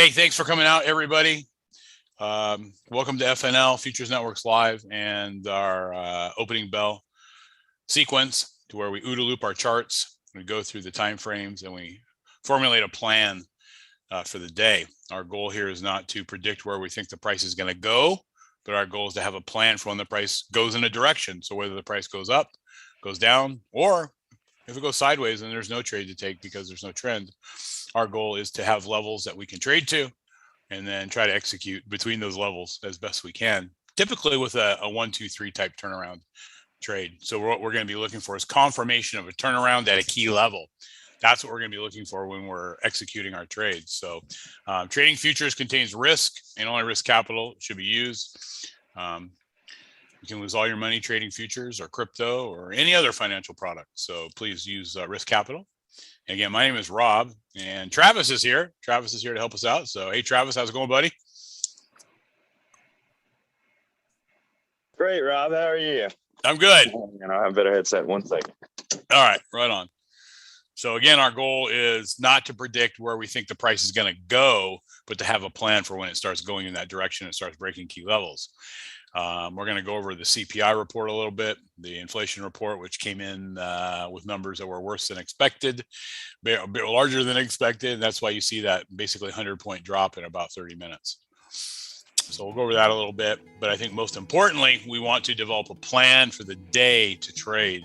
Hey, thanks for coming out, everybody. Welcome to FNL Futures Networks Live and our opening bell sequence, to where we OODA loop our charts. We go through the time frames and we formulate a plan for the day. Our goal here is not to predict where we think the price is going to go, but our goal is to have a plan for when the price goes in a direction. So whether the price goes up, goes down, or if it goes sideways and there's no trade to take because there's no trend, our goal is to have levels that we can trade to and then try to execute between those levels as best we can, typically with a 1, 2, 3 type turnaround trade. So what we're going to be looking for is confirmation of a turnaround at a key level. That's what we're going to be looking for when we're executing our trades. So trading futures contains risk, and only risk capital should be used. You can lose all your money trading futures or crypto or any other financial product. So please use risk capital. And again, my name is Rob, and Travis is here. Travis is here to help us out. So, hey, Travis, how's it going, buddy? Great, Rob. How are you? I'm good. I have a better headset. 1 second. All right, right on. So again, our goal is not to predict where we think the price is going to go, but to have a plan for when it starts going in that direction and starts breaking key levels. We're going to go over the CPI report a little bit, the inflation report, which came in with numbers that were worse than expected, a bit larger than expected. And that's why you see that basically 100-point drop in about 30 minutes. So we'll go over that a little bit. But I think most importantly, we want to develop a plan for the day to trade.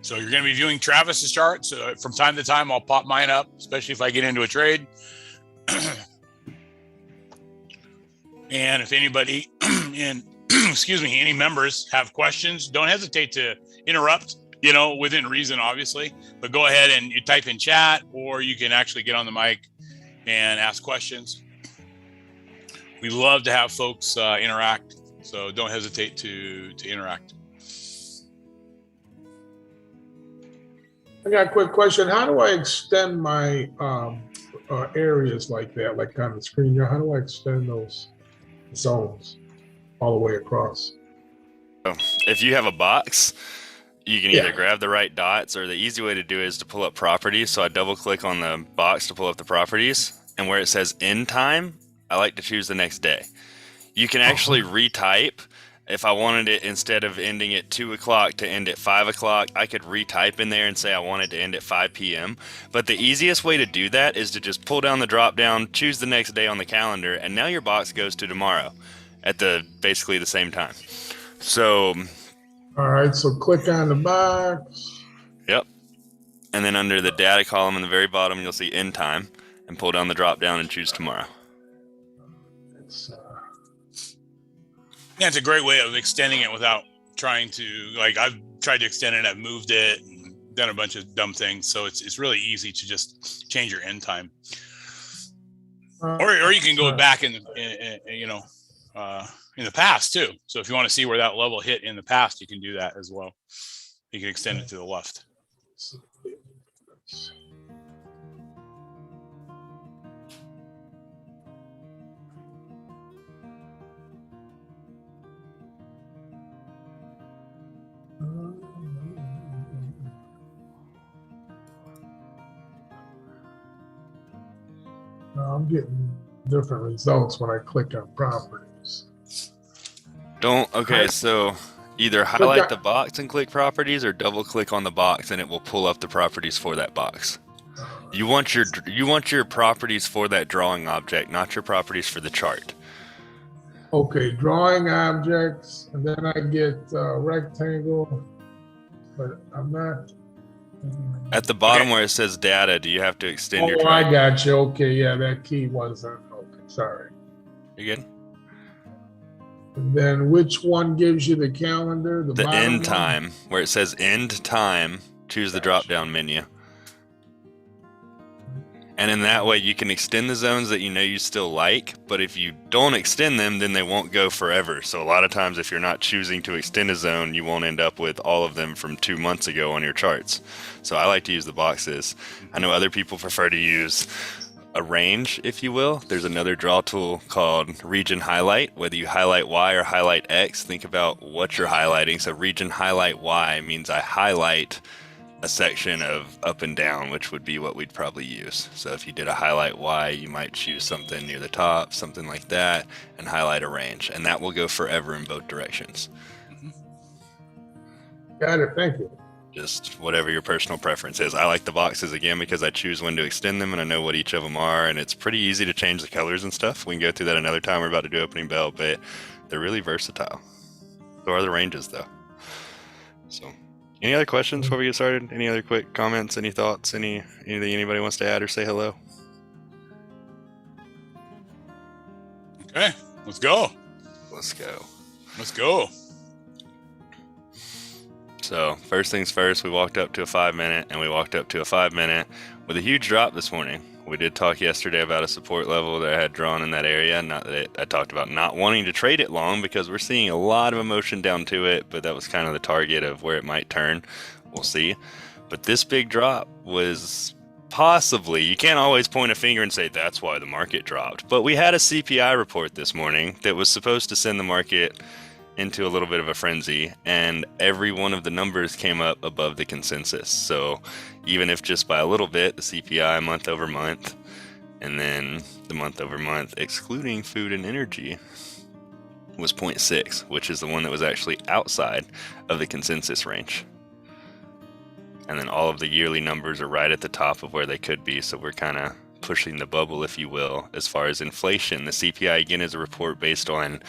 So you're going to be viewing Travis's charts. From time to time, I'll pop mine up, especially if I get into a trade. And if anybody any members have questions, don't hesitate to interrupt, within reason, obviously. But go ahead and you type in chat, or you can actually get on the mic and ask questions. We love to have folks interact, so don't hesitate to interact. I got a quick question. How do I extend my areas like that, like on the screen here? How do I extend those zones all the way across? If you have a box, you can either grab the right dots, or the easy way to do it is to pull up properties. So I double click on the box to pull up the properties, and where it says end time, I like to choose the next day. You can actually retype. If I wanted it, instead of ending at 2 o'clock, to end at 5 o'clock, I could retype in there and say I wanted to end at 5 p.m. But the easiest way to do that is to just pull down the drop down, choose the next day on the calendar, and now your box goes to tomorrow at basically the same time. So, all right, so click on the box. Yep. And then under the data column in the very bottom, you'll see end time, and pull down the drop down and choose tomorrow. Yeah, it's a great way of extending it without trying to, I've tried to extend it, I've moved it, and done a bunch of dumb things. So it's really easy to just change your end time. Or you can go back in the past too. So if you want to see where that level hit in the past, you can do that as well. You can extend it to the left. I'm getting different results when I click on properties. So either highlight the box and click properties, or double click on the box and it will pull up the properties for that box. You want your properties for that drawing object, not your properties for the chart. Okay, drawing objects, and then I get rectangle, but I'm not. At the bottom where it says data, do you have to extend your chart? I got you. Okay, yeah, that key wasn't. Okay, sorry. You good? And then which one gives you the calendar? The end time, where it says end time, choose the drop down menu. And in that way, you can extend the zones that you still like, but if you don't extend them, then they won't go forever. So a lot of times, if you're not choosing to extend a zone, you won't end up with all of them from 2 months ago on your charts. So I like to use the boxes. I know other people prefer to use a range, if you will. There's another draw tool called region highlight. Whether you highlight Y or highlight X, think about what you're highlighting. So region highlight Y means I highlight a section of up and down, which would be what we'd probably use. So if you did a highlight Y, you might choose something near the top, something like that, and highlight a range. And that will go forever in both directions. Got it. Thank you. Just whatever your personal preference is. I like the boxes again because I choose when to extend them and I know what each of them are, and it's pretty easy to change the colors and stuff. We can go through that another time. We're about to do opening bell, but they're really versatile. So are the ranges though. So any other questions before we get started? Any other quick comments, any thoughts, anything anybody wants to add or say hello? Okay, let's go. Let's go. Let's go. So first things first, we walked up to a 5-minute and we walked up to a 5-minute with a huge drop this morning. We did talk yesterday about a support level that I had drawn in that area. Not that I talked about not wanting to trade it long because we're seeing a lot of emotion down to it, but that was kind of the target of where it might turn. We'll see. But this big drop was possibly, you can't always point a finger and say that's why the market dropped. But we had a CPI report this morning that was supposed to send the market into a little bit of a frenzy, and every one of the numbers came up above the consensus. So even if just by a little bit, the CPI month over month, and then the month over month, excluding food and energy, was 0.6, which is the one that was actually outside of the consensus range. And then all of the yearly numbers are right at the top of where they could be. So we're kind of pushing the bubble, if you will, as far as inflation. The CPI, again, is a report based on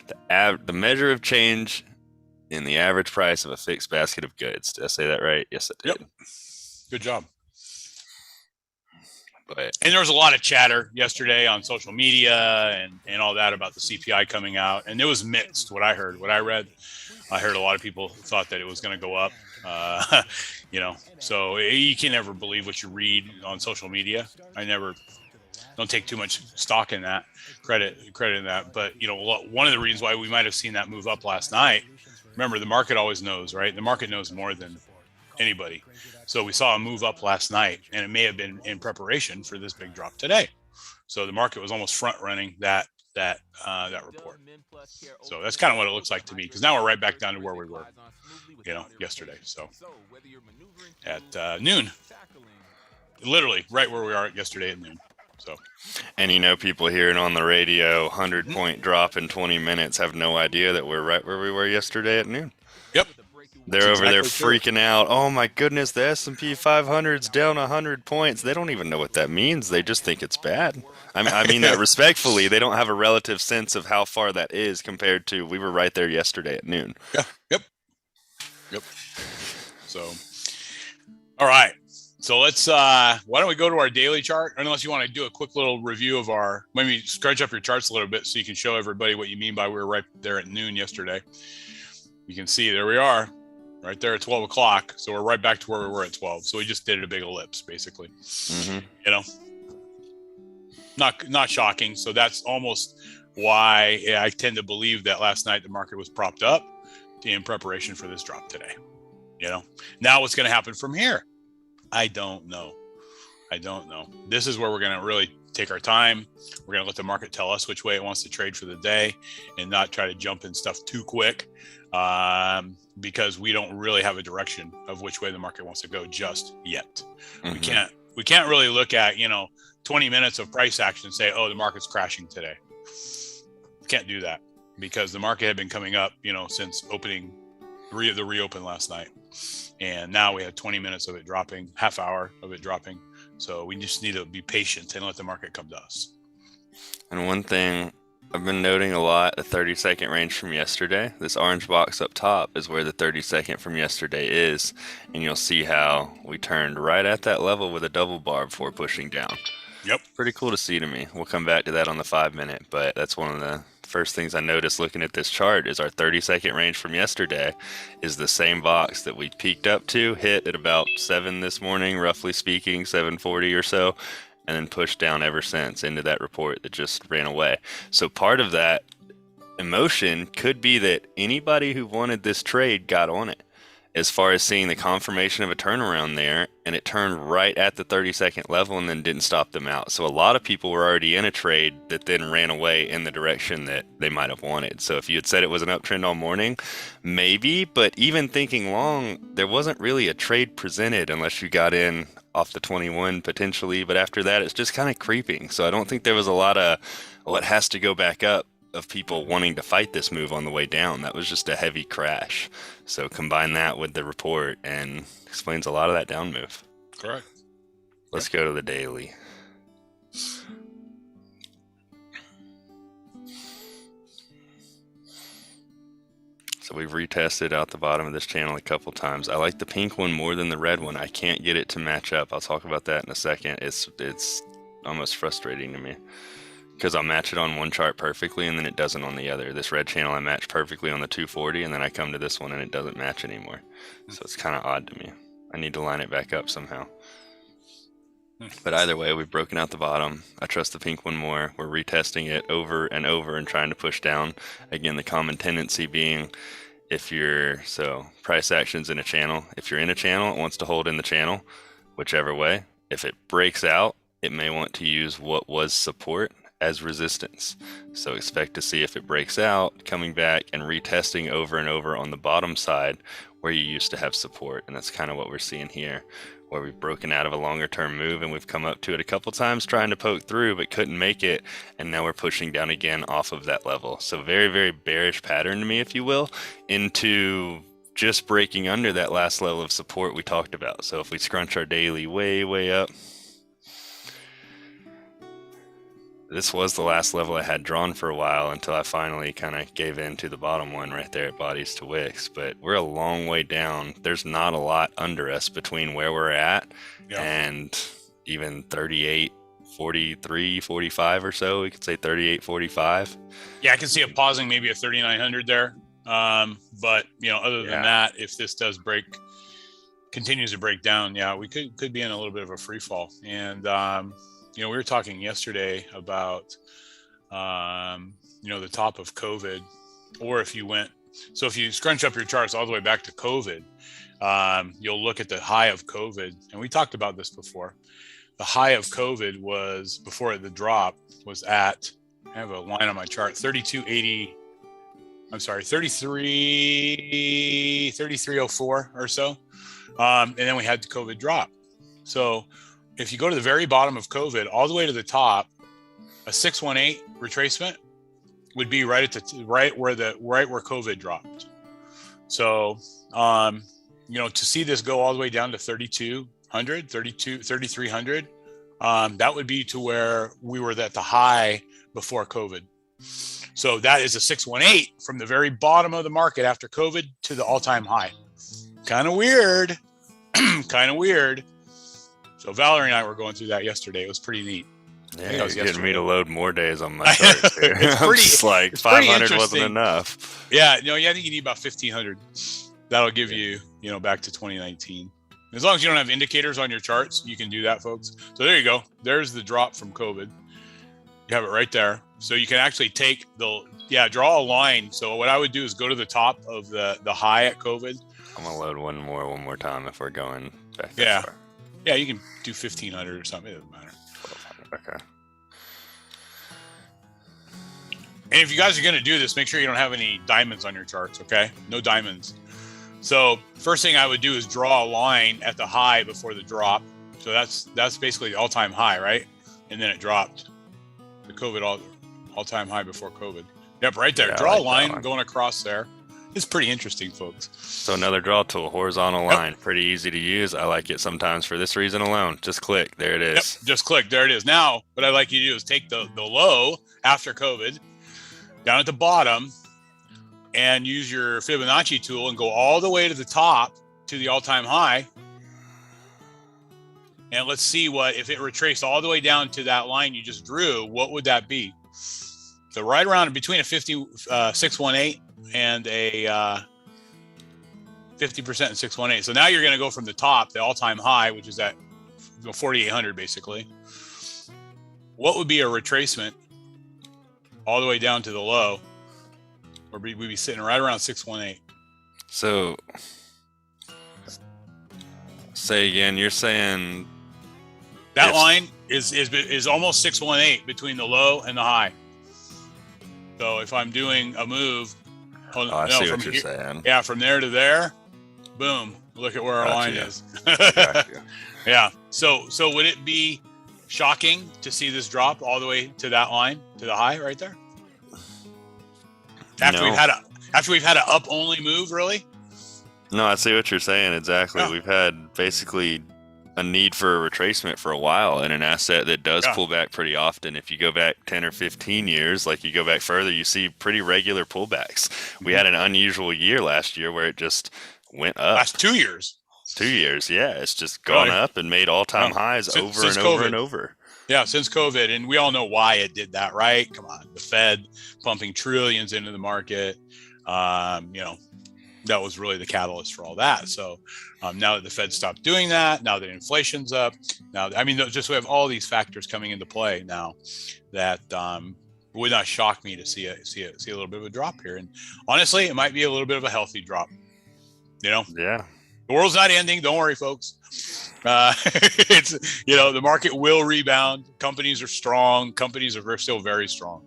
the measure of change in the average price of a fixed basket of goods. Did I say that right? Yes, I did. Yep. Good job. But And there was a lot of chatter yesterday on social media and all that about the CPI coming out. And it was mixed, what I heard. What I read, I heard a lot of people thought that it was going to go up. So you can never believe what you read on social media. Don't take too much stock in that, credit in that. But, one of the reasons why we might have seen that move up last night, remember, the market always knows, right? The market knows more than anybody. So we saw a move up last night, and it may have been in preparation for this big drop today. So the market was almost front running that report. So that's kind of what it looks like to me, because now we're right back down to where we were, yesterday. So at noon, literally right where we are yesterday at noon. So, and people hearing on the radio 100-point drop in 20 minutes have no idea that we're right where we were yesterday at noon. Yep. They're over there freaking out. Oh my goodness, the S&P 500's down 100 points. They don't even know what that means. They just think it's bad. I mean that respectfully. They don't have a relative sense of how far that is compared to we were right there yesterday at noon. Yeah. Yep. So, all right. So let's, why don't we go to our daily chart? Unless you want to do a quick little review of maybe scratch up your charts a little bit so you can show everybody what you mean by we were right there at noon yesterday. You can see there we are. Right there at 12 o'clock. So we're right back to where we were at 12. So we just did a big ellipse, basically. Not shocking. So that's almost why I tend to believe that last night the market was propped up in preparation for this drop today. Now what's going to happen from here? I don't know. This is where we're going to really take our time. We're going to let the market tell us which way it wants to trade for the day and not try to jump in stuff too quick. Because we don't really have a direction of which way the market wants to go just yet. Mm-hmm. We can't really look at 20 minutes of price action and say, oh, the market's crashing today. Can't do that because the market had been coming up since the reopen last night, and now we have 20 minutes of it dropping, half hour of it dropping. So we just need to be patient and let the market come to us. And one thing I've been noting a lot, the 30-second range from yesterday. This orange box up top is where the 30-second from yesterday is. And you'll see how we turned right at that level with a double bar before pushing down. Yep. Pretty cool to see to me. We'll come back to that on the 5-minute, but that's one of the first things I noticed looking at this chart is our 30-second range from yesterday is the same box that we peaked up to, hit at about 7 this morning, roughly speaking, 7:40 or so. And then pushed down ever since into that report that just ran away. So part of that emotion could be that anybody who wanted this trade got on it. as far as seeing the confirmation of a turnaround there, and it turned right at the 30-second level and then didn't stop them out. So a lot of people were already in a trade that then ran away in the direction that they might have wanted. So if you had said it was an uptrend all morning, maybe, but even thinking long, there wasn't really a trade presented unless you got in off the 21 potentially, but after that it's just kind of creeping. So I don't think there was a lot of what has to go back up of people wanting to fight this move on the way down. That was just a heavy crash. So combine that with the report and explains a lot of that down move. Correct. Let's go to the daily. So we've retested out the bottom of this channel a couple times. I like the pink one more than the red one. I can't get it to match up. I'll talk about that in a second. It's almost frustrating to me, because I'll match it on one chart perfectly and then it doesn't on the other. This red channel I matched perfectly on the 240, and then I come to this one and it doesn't match anymore. So it's kind of odd to me. I need to line it back up somehow. But either way, we've broken out the bottom. I trust the pink one more. We're retesting it over and over and trying to push down. Again, the common tendency being, so price actions in a channel. If you're in a channel, it wants to hold in the channel, whichever way. If it breaks out, it may want to use what was support as resistance. So expect to see, if it breaks out, coming back and retesting over and over on the bottom side where you used to have support. And that's kind of what we're seeing here, where we've broken out of a longer term move and we've come up to it a couple times trying to poke through but couldn't make it, and now we're pushing down again off of that level. So very, very bearish pattern to me, if you will, into just breaking under that last level of support we talked about. So if we scrunch our daily way up, this was the last level I had drawn for a while until I finally kind of gave in to the bottom one right there at bodies to wicks. But we're a long way down. There's not a lot under us between where we're at and even 38, 43, 45 or so. We could say 38, 45. Yeah, I can see it pausing maybe at 3,900 there. But other than that, if this does continues to break down, we could be in a little bit of a free fall. And we were talking yesterday about, the top of COVID, or if you scrunch up your charts all the way back to COVID, you'll look at the high of COVID. And we talked about this before. The high of COVID was, before the drop, was at, I have a line on my chart, 3304 or so. And then we had the COVID drop. So if you go to the very bottom of COVID, all the way to the top, a 618 retracement would be right where COVID dropped. So, to see this go all the way down to 3,300, that would be to where we were at the high before COVID. So that is a 618 from the very bottom of the market after COVID to the all-time high. Kind of weird. So Valerie and I were going through that yesterday. It was pretty neat. Yeah, it was getting me to load more days on my chart. It's like 500 wasn't enough. Yeah, I think you need about 1,500. That'll give you, back to 2019. As long as you don't have indicators on your charts, you can do that, folks. So there you go. There's the drop from COVID. You have it right there. So you can actually draw a line. So what I would do is go to the top of the high at COVID. I'm going to load one more time if we're going back that far. Yeah, you can do 1,500 or something. It doesn't matter. Okay. And if you guys are going to do this, make sure you don't have any diamonds on your charts, okay? No diamonds. So first thing I would do is draw a line at the high before the drop. So that's basically the all-time high, right? And then it dropped. The COVID all-time high before COVID. Yep, right there. Draw a line going across there. It's pretty interesting, folks. So another draw tool, horizontal line, pretty easy to use. I like it sometimes for this reason alone. Just click, there it is. Yep, just click, there it is. Now, what I'd like you to do is take the low after COVID down at the bottom and use your Fibonacci tool and go all the way to the top to the all-time high. And let's see if it retraced all the way down to that line you just drew, what would that be? So right around between a 618 and a 50% and 618. So now you're going to go from the top, the all-time high, which is at 4,800 basically. What would be a retracement all the way down to the low? Or we'd be sitting right around 618. So Say again, you're saying That If- line is almost 618 between the low and the high. So if I'm doing a move, I see what you're saying. Yeah, from there to there, boom. Look at where our line Gotcha. is. Gotcha. Yeah. So would it be shocking to see this drop all the way to that line, to the high right there? After No. we've had a up only move, really? No, I see what you're saying exactly. Yeah. We've had basically a need for a retracement for a while in an asset that does Yeah. pull back pretty often. If you go back 10 or 15 years, like you go back further, you see pretty regular pullbacks. We had an unusual year last year where it just went up. Last 2 years. 2 years, yeah. It's just gone Really? up and made all-time Yeah. highs Since over and COVID. over and over. Yeah, since COVID, and we all know why it did that, right? Come on, the Fed pumping trillions into the market. That was really the catalyst for all that. So now that the Fed stopped doing that, now that inflation's up, now just we have all these factors coming into play now that would not shock me to see a little bit of a drop here. And honestly, it might be a little bit of a healthy drop. Yeah. The world's not ending. Don't worry, folks. It's the market will rebound. Companies are strong. Companies are still very strong,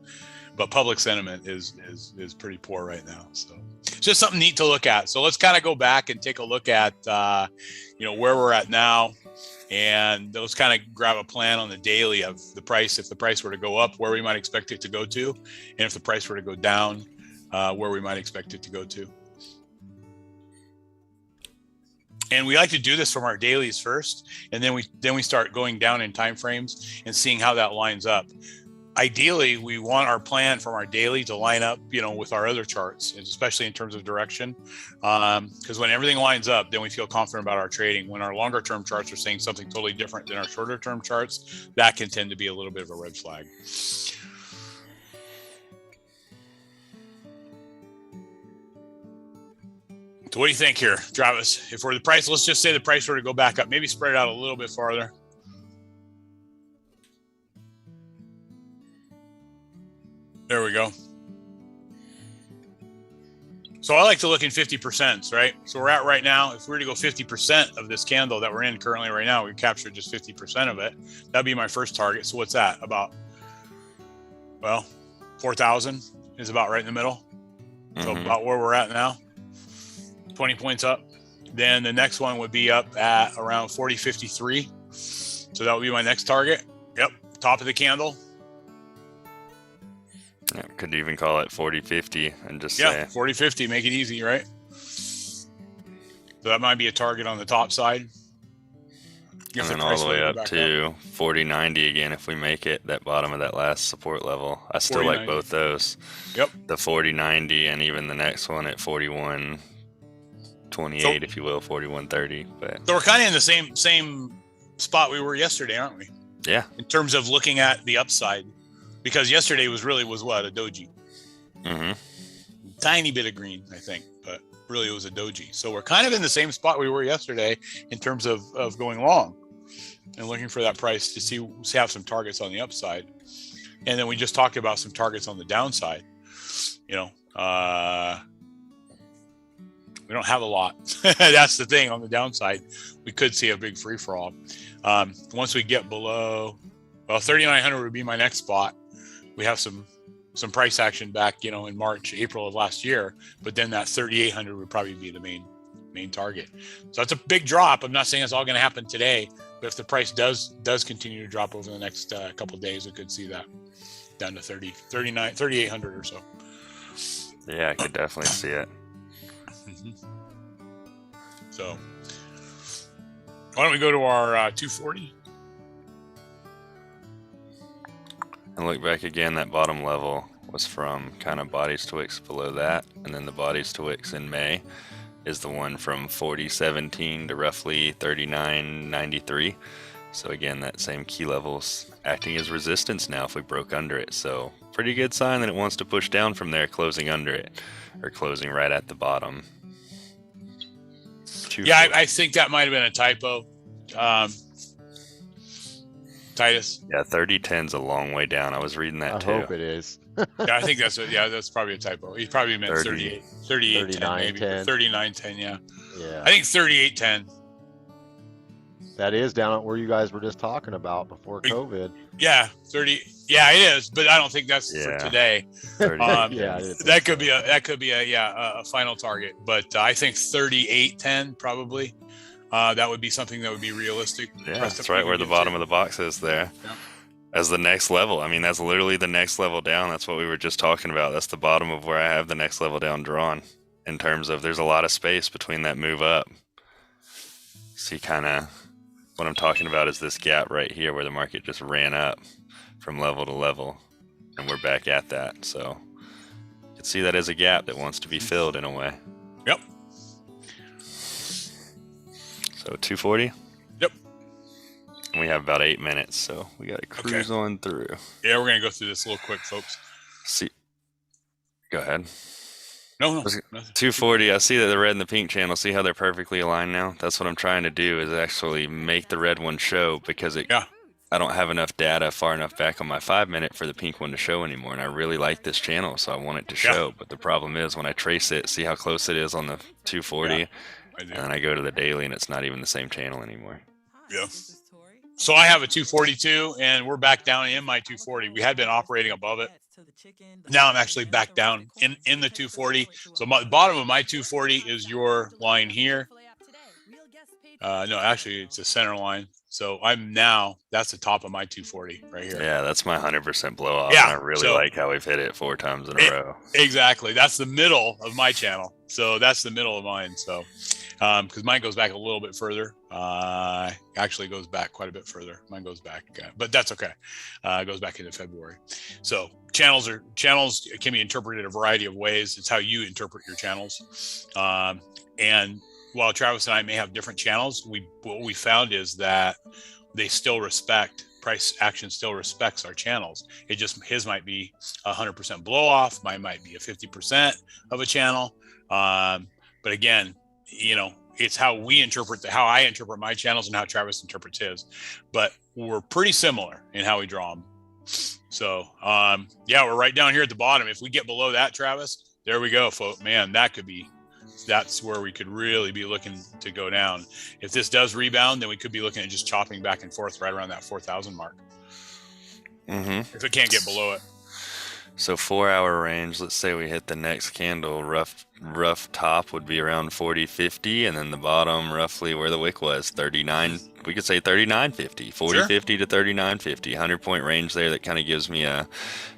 but public sentiment is pretty poor right now. So it's just something neat to look at. So let's kind of go back and take a look at where we're at now, and let's kind of grab a plan on the daily of the price. If the price were to go up, where we might expect it to go to, and if the price were to go down, where we might expect it to go to. And we like to do this from our dailies first, and then we start going down in time frames and seeing how that lines up. Ideally, we want our plan from our daily to line up, with our other charts, especially in terms of direction. Because when everything lines up, then we feel confident about our trading. When our longer term charts are saying something totally different than our shorter term charts, that can tend to be a little bit of a red flag. So what do you think here, Travis? If we're the price, let's just say the price were to go back up, maybe spread it out a little bit farther. There we go. So I like to look in 50%, right? So we're at right now, if we were to go 50% of this candle that we're in currently right now, we captured just 50% of it. That'd be my first target. So what's that? About, 4,000 is about right in the middle. So about where we're at now. 20 points up. Then the next one would be up at around 40.53. So that would be my next target. Yep. Top of the candle. Yeah, could even call it 40.50 and just Yeah, say 40.50, make it easy, right? So that might be a target on the top side. and then all the way up to 40.90 again if we make it, that bottom of that last support level. I still like both those. Yep. The 40.90 and even the next one at 41.28, if you will, 41.30. But so we're kind of in the same spot we were yesterday, aren't we? Yeah. In terms of looking at the upside, because yesterday was what, a doji. Tiny bit of green, I think, but really it was a doji. So we're kind of in the same spot we were yesterday in terms of going long and looking for that price to have some targets on the upside. And then we just talked about some targets on the downside. We don't have a lot. That's the thing on the downside. We could see a big free for all. Once we get below, 3,900 would be my next spot. We have some price action back, in March, April of last year, but then that 3,800 would probably be the main target. So it's a big drop. I'm not saying it's all going to happen today, but if the price does continue to drop over the next couple of days, we could see that down to 3,800 or so. Yeah, I could definitely see it. So why don't we go to our 240? And look back again, that bottom level was from kind of bodies to wicks below that. And then the bodies to wicks in May is the one from 40.17 to roughly 39.93. So again, that same key level's acting as resistance now if we broke under it. So pretty good sign that it wants to push down from there, closing under it or closing right at the bottom. Yeah, I think that might have been a typo. Titus. Yeah, 30.10's a long way down. I was reading that too. I hope it is. Yeah, I think that's probably a typo. He probably meant 38, 38.10 maybe. 39.10. 39.10, yeah. Yeah. I think 38.10. That is down at where you guys were just talking about before COVID. Yeah, 30. Yeah, it is, but I don't think that's for Yeah. today. 30. Yeah, I didn't That think could so. be a final target, but I think 38.10 probably. That would be something that would be realistic. Yeah, that's right where the bottom of the box is there. Yeah. As the next level. I mean, that's literally the next level down. That's what we were just talking about. That's the bottom of where I have the next level down drawn in terms of there's a lot of space between that move up. See, kind of what I'm talking about is this gap right here where the market just ran up from level to level, and we're back at that. So you can see that as a gap that wants to be filled in a way. Yep. So 240. Yep. And we have about 8 minutes, so we got to cruise on through. Yeah, we're gonna go through this a little quick, folks. See, go ahead. No, nothing. 240. I see that the red and the pink channel. See how they're perfectly aligned now? That's what I'm trying to do, is actually make the red one show, because I don't have enough data far enough back on my 5 minute for the pink one to show anymore. And I really like this channel, so I want it to show. But the problem is when I trace it, see how close it is on the 240, I do. and then I go to the daily and it's not even the same channel anymore. Yeah. So I have a 242, and we're back down in my 240. We had been operating above it. Now I'm actually back down in the 240. So the bottom of my 240 is your line here. No, actually it's a center line. So that's the top of my 240 right here. Yeah, that's my 100% blow off. Yeah, And I really like how we've hit it 4 times in a row. Exactly. That's the middle of my channel. So that's the middle of mine. So, because mine goes back a little bit further. Actually goes back quite a bit further. Mine goes back, but that's okay. It goes back into February. So channels can be interpreted a variety of ways. It's how you interpret your channels. And while Travis and I may have different channels, what we found is that they still respect price action, still respects our channels. It just, his might be 100% blow off, mine might be a 50% of a channel. But again, it's how I interpret my channels and how Travis interprets his, but we're pretty similar in how we draw them. So we're right down here at the bottom. If we get below that, Travis, there we go, folks. Man, that's where we could really be looking to go down. If this does rebound, then we could be looking at just chopping back and forth right around that 4,000 mark. If it can't get below it. So 4 hour range, let's say we hit the next candle, rough top would be around 40.50, and then the bottom roughly where the wick was, 39, we could say 39.50, 40.50 to 39.50, 100-point range there. That kind of gives me a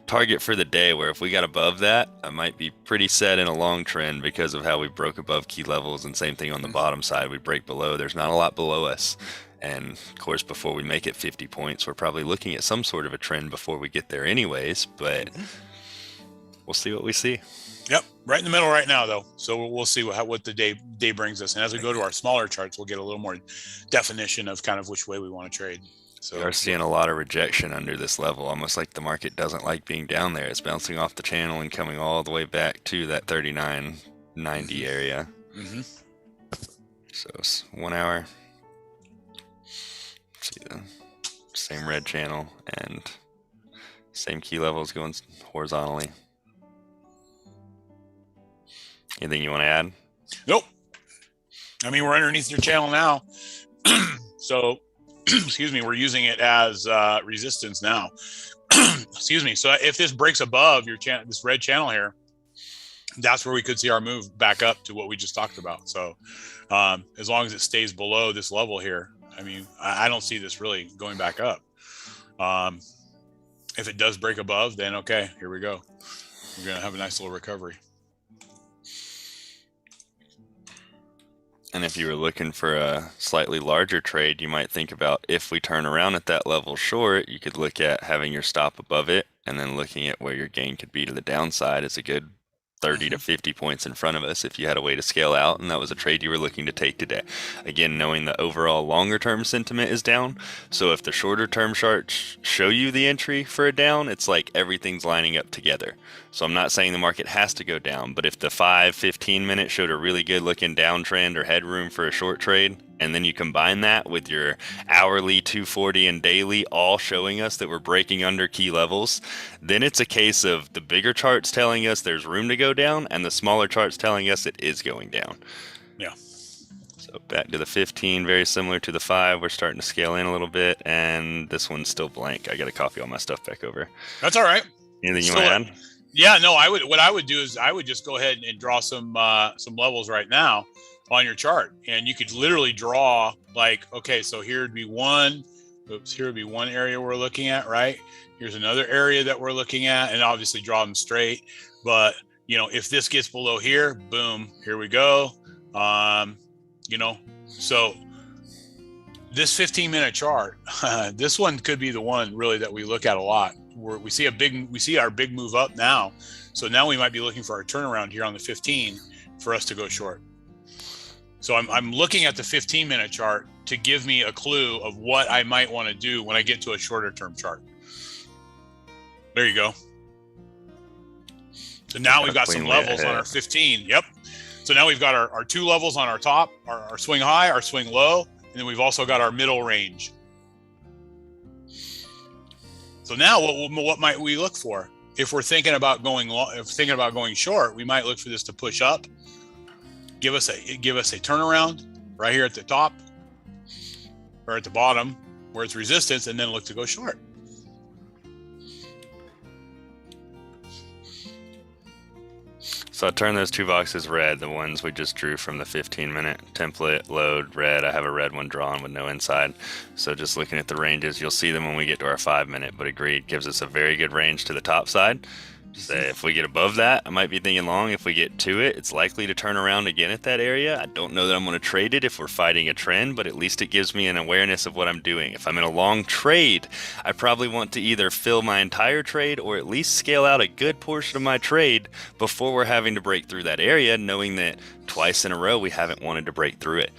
target for the day, where if we got above that, I might be pretty set in a long trend because of how we broke above key levels, and same thing on the bottom side, we break below. There's not a lot below us. And of course, before we make it 50 points, we're probably looking at some sort of a trend before we get there anyways, but we'll see what we see. Yep, right in the middle right now, though. So we'll see what the day brings us. And as we go to our smaller charts, we'll get a little more definition of kind of which way we want to trade. So we are seeing a lot of rejection under this level, almost like the market doesn't like being down there. It's bouncing off the channel and coming all the way back to that 39.90 area. So it's 1 hour. See the same red channel and same key levels going horizontally. Anything you want to add? Nope. I mean, we're underneath your channel now. So, excuse me, we're using it as resistance now. Excuse me. So if this breaks above your channel, this red channel here, that's where we could see our move back up to what we just talked about. So as long as it stays below this level here, I mean, I don't see this really going back up. If it does break above, then okay, here we go. We're going to have a nice little recovery. And if you were looking for a slightly larger trade, you might think about, if we turn around at that level short, you could look at having your stop above it and then looking at where your gain could be to the downside is a good 30 to 50 points in front of us if you had a way to scale out, and that was a trade you were looking to take today. Again, knowing the overall longer term sentiment is down, so if the shorter term charts show you the entry for a down, it's like everything's lining up together. So I'm not saying the market has to go down, but if the 5-15 minute showed a really good looking downtrend or headroom for a short trade, and then you combine that with your hourly 240 and daily all showing us that we're breaking under key levels, then it's a case of the bigger charts telling us there's room to go down and the smaller charts telling us it is going down. Yeah. So back to the 15, very similar to the 5. We're starting to scale in a little bit, and this one's still blank. I got to copy all my stuff back over. That's all right. Anything you Still, want to add? Yeah, no, what I would do is I would just go ahead and draw some levels right now on your chart, and you could literally draw like, okay, so here would be one. Oops, here would be one area we're looking at, right? Here's another area that we're looking at, and obviously draw them straight. But you know, if this gets below here, boom, here we go. You know, so this 15-minute chart, this one could be the one really that we look at a lot. We see our big move up now. So now we might be looking for our turnaround here on the 15 for us to go short. So I'm looking at the 15-minute chart to give me a clue of what I might want to do when I get to a shorter term chart. There you go. So now we've got some levels on our 15. Yep. So now we've got our 2 levels on our top, our swing high, our swing low, and then we've also got our middle range. So now what might we look for? If we're thinking about going long, if thinking about going short, we might look for this to push up, give us a turnaround right here at the top or at the bottom where it's resistance, and then look to go short. So I turn those 2 boxes red, the ones we just drew from the 15-minute template, load, red. I have a red one drawn with no inside. So just looking at the ranges, you'll see them when we get to our 5-minute, but agreed, gives us a very good range to the top side. So if we get above that, I might be thinking long. If we get to it, it's likely to turn around again at that area. I don't know that I'm going to trade it if we're fighting a trend, but at least it gives me an awareness of what I'm doing. If I'm in a long trade, I probably want to either fill my entire trade or at least scale out a good portion of my trade before we're having to break through that area, knowing that twice in a row we haven't wanted to break through it.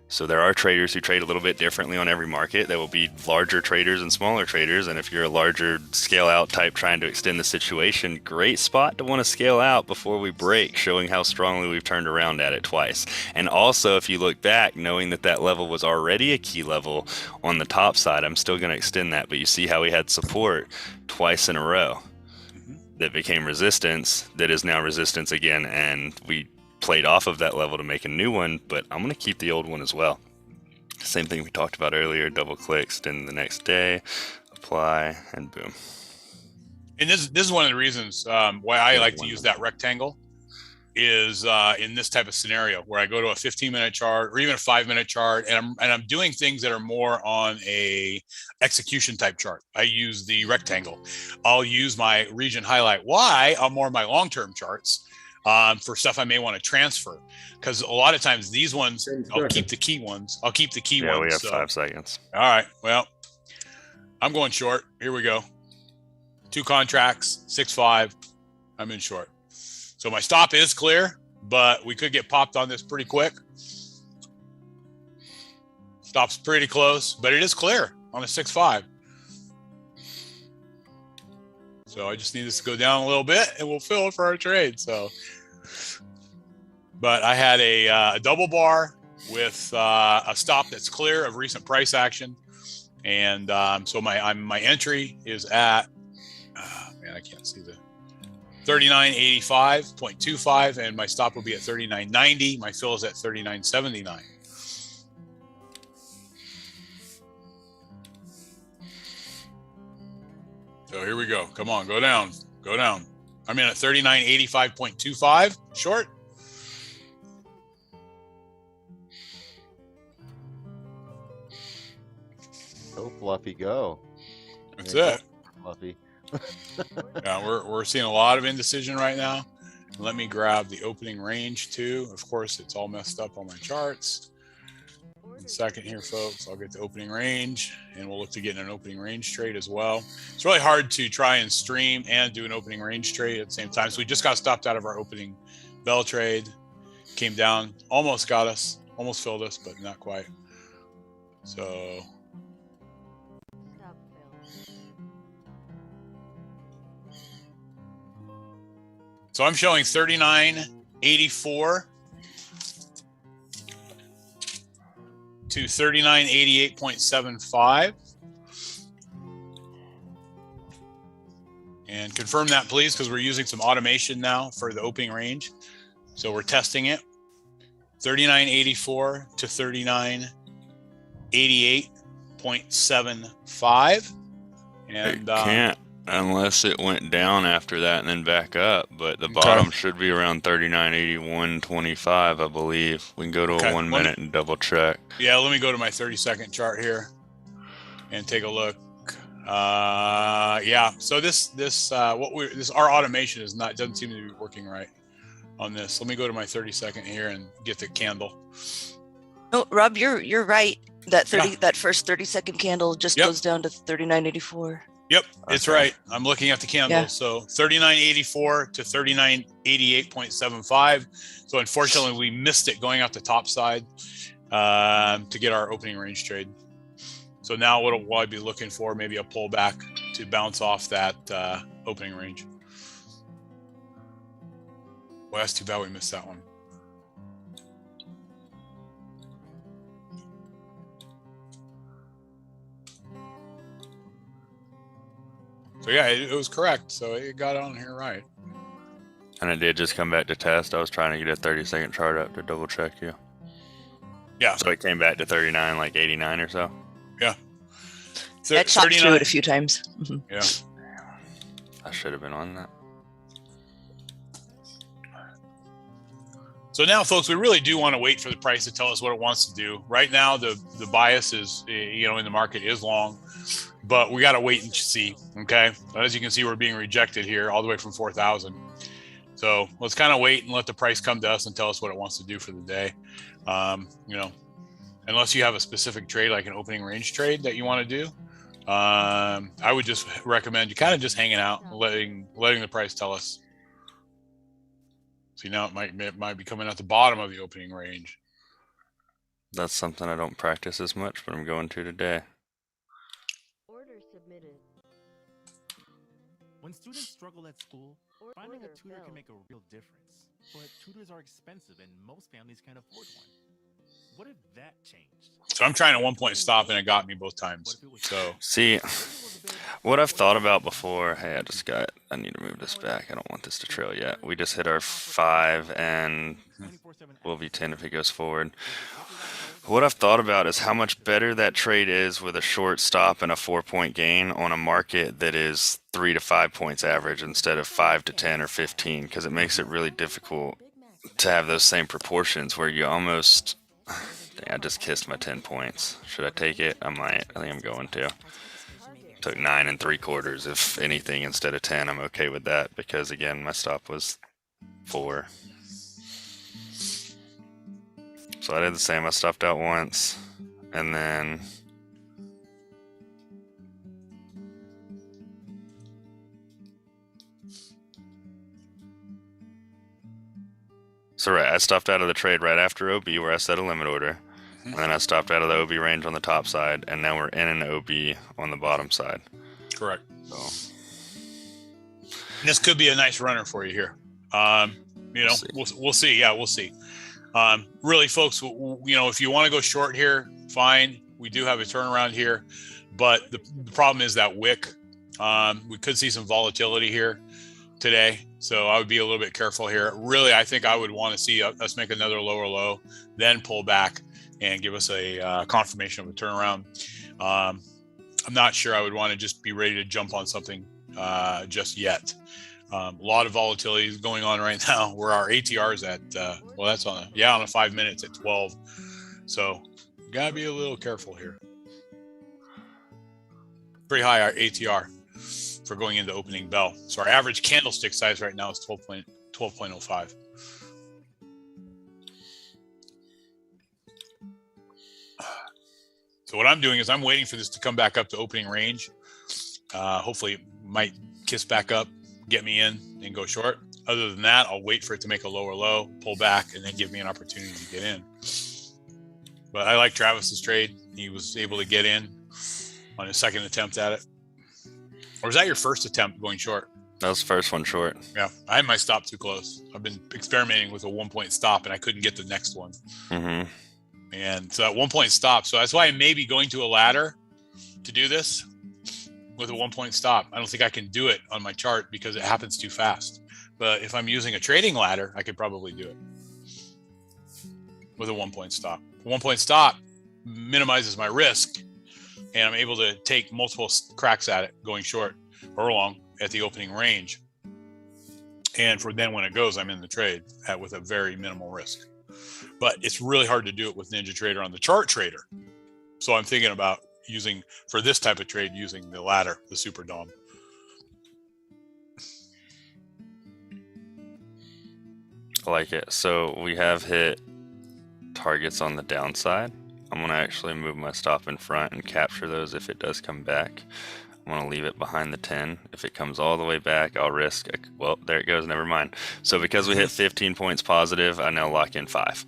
So there are traders who trade a little bit differently on every market. There will be larger traders and smaller traders. And if you're a larger scale out type trying to extend the situation, great spot to want to scale out before we break, showing how strongly we've turned around at it twice. And also, if you look back, knowing that that level was already a key level on the top side, I'm still going to extend that. But you see how we had support twice in a row that became resistance, that is now resistance again. And we played off of that level to make a new one, but I'm going to keep the old one as well. Same thing we talked about earlier, double click, extend the next day, apply, and boom. And this is one of the reasons why I like to use that rectangle is in this type of scenario where I go to a 15-minute chart or even a 5-minute chart, and I'm doing things that are more on a execution type chart. I use the rectangle. I'll use my region highlight Y on more of my long-term charts. For stuff I may want to transfer, because a lot of times these ones, I'll keep the key ones. Yeah, we have 5 seconds. All right. Well, I'm going short. Here we go. 2 contracts, 6-5. I'm in short. So my stop is clear, but we could get popped on this pretty quick. Stop's pretty close, but it is clear on a 6-5. So I just need this to go down a little bit and we'll fill it for our trade. So, but I had a double bar with a stop that's clear of recent price action. And so my entry is at, man, I can't see the 39.85.25, and my stop will be at 39.90. My fill is at 39.79. So here we go. Come on, go down, go down. I'm in at 39.85.25 short. Go Fluffy, go. That's it. Fluffy. Yeah, we're seeing a lot of indecision right now. Let me grab the opening range too. Of course, it's all messed up on my charts. In a second here, folks, I'll get the opening range and we'll look to get an opening range trade as well. It's really hard to try and stream and do an opening range trade at the same time. So we just got stopped out of our opening bell trade, came down, almost got us, almost filled us, but not quite. So I'm showing 39.84 to 39.88.75. And confirm that, please, because we're using some automation now for the opening range. So we're testing it. 39.84 to 39.88.75. And it can't unless it went down after that and then back up. But the bottom should be around 39.81.25, I believe. We can go to a 1 minute and double check. Yeah, let me go to my 30-second chart here and take a look. Yeah, so our automation doesn't seem to be working right on this. Let me go to my 30-second here and get the candle. No, Rob, you're right. That first 30-second candle just goes down to 39.84. Yep, it's right. I'm looking at the candle. Yeah. So 39.84 to 39.88.75. So unfortunately, we missed it going out the top side to get our opening range trade. So now what will I be looking for? Maybe a pullback to bounce off that opening range. Well, that's too bad we missed that one. So yeah, it was correct. So it got on here right. And it did just come back to test. I was trying to get a 30-second chart up to double check you. Yeah. So it came back to 39, like 89 or so. Yeah. That chopped through it a few times. Mm-hmm. Yeah. I should have been on that. So now, folks, we really do want to wait for the price to tell us what it wants to do. Right now, the bias is, in the market is long, but we got to wait and see. Okay. As you can see, we're being rejected here all the way from 4,000. So let's kind of wait and let the price come to us and tell us what it wants to do for the day. Unless you have a specific trade, like an opening range trade that you want to do, I would just recommend you kind of just hanging out, letting the price tell us. See, now it might be coming at the bottom of the opening range. That's something I don't practice as much, but I'm going to today. Order submitted. When students struggle at school, finding a tutor can make a real difference. But tutors are expensive and most families can't afford one. What if that changed? So I'm trying a 1 point stop and it got me both times. So see, what I've thought about before, hey, I need to move this back. I don't want this to trail yet. We just hit our 5 and we'll be 10 if it goes forward. What I've thought about is how much better that trade is with a short stop and a 4-point gain on a market that is 3 to 5 points average instead of 5 to 10 or 15, because it makes it really difficult to have those same proportions where you almost... Dang, I just kissed my 10 points. Should I take it? I might. I think I'm going to. Took 9 3/4. If anything, instead of 10, I'm okay with that because, again, my stop was 4. So I did the same. I stopped out once, and then I stopped out of the trade right after OB where I set a limit order, and then I stopped out of the OB range on the top side, and now we're in an OB on the bottom side. correct. So And this could be a nice runner for you here. We'll see. Yeah, we'll see. Really, folks, if you want to go short here, fine. We do have a turnaround here, but the problem is that wick. We could see some volatility here today, so I would be a little bit careful here. Really, I think I would want to see us make another lower low, then pull back and give us a confirmation of a turnaround. I'm not sure I would want to just be ready to jump on something just yet. A lot of volatility is going on right now where our ATR is at, that's on a 5 minutes at 12. So gotta be a little careful here. Pretty high our ATR for going into opening bell. So our average candlestick size right now is 12.05. So what I'm doing is I'm waiting for this to come back up to opening range. Hopefully it might kiss back up, get me in and go short. Other than that, I'll wait for it to make a lower low, pull back, and then give me an opportunity to get in. But I like Travis's trade. He was able to get in on his second attempt at it. Or was that your first attempt going short? that was the first one short. Yeah, I had my stop too close. I've been experimenting with a 1 point stop and I couldn't get the next one. Mm-hmm. And so that 1 point stop. So that's why I may be going to a ladder to do this with a 1 point stop. I don't think I can do it on my chart because it happens too fast. But if I'm using a trading ladder, I could probably do it. with a 1 point stop. 1 point stop minimizes my risk, and I'm able to take multiple cracks at it going short or long at the opening range. And for then when it goes, I'm in the trade with a very minimal risk. But it's really hard to do it with NinjaTrader on the chart trader. So I'm thinking about using, for this type of trade, using the ladder, the Super Dom. I like it. So we have hit targets on the downside. I'm going to actually move my stop in front and capture those if it does come back. I'm going to leave it behind the 10. If it comes all the way back, I'll risk, well, there it goes, never mind. So because we hit 15 points positive, I now lock in 5.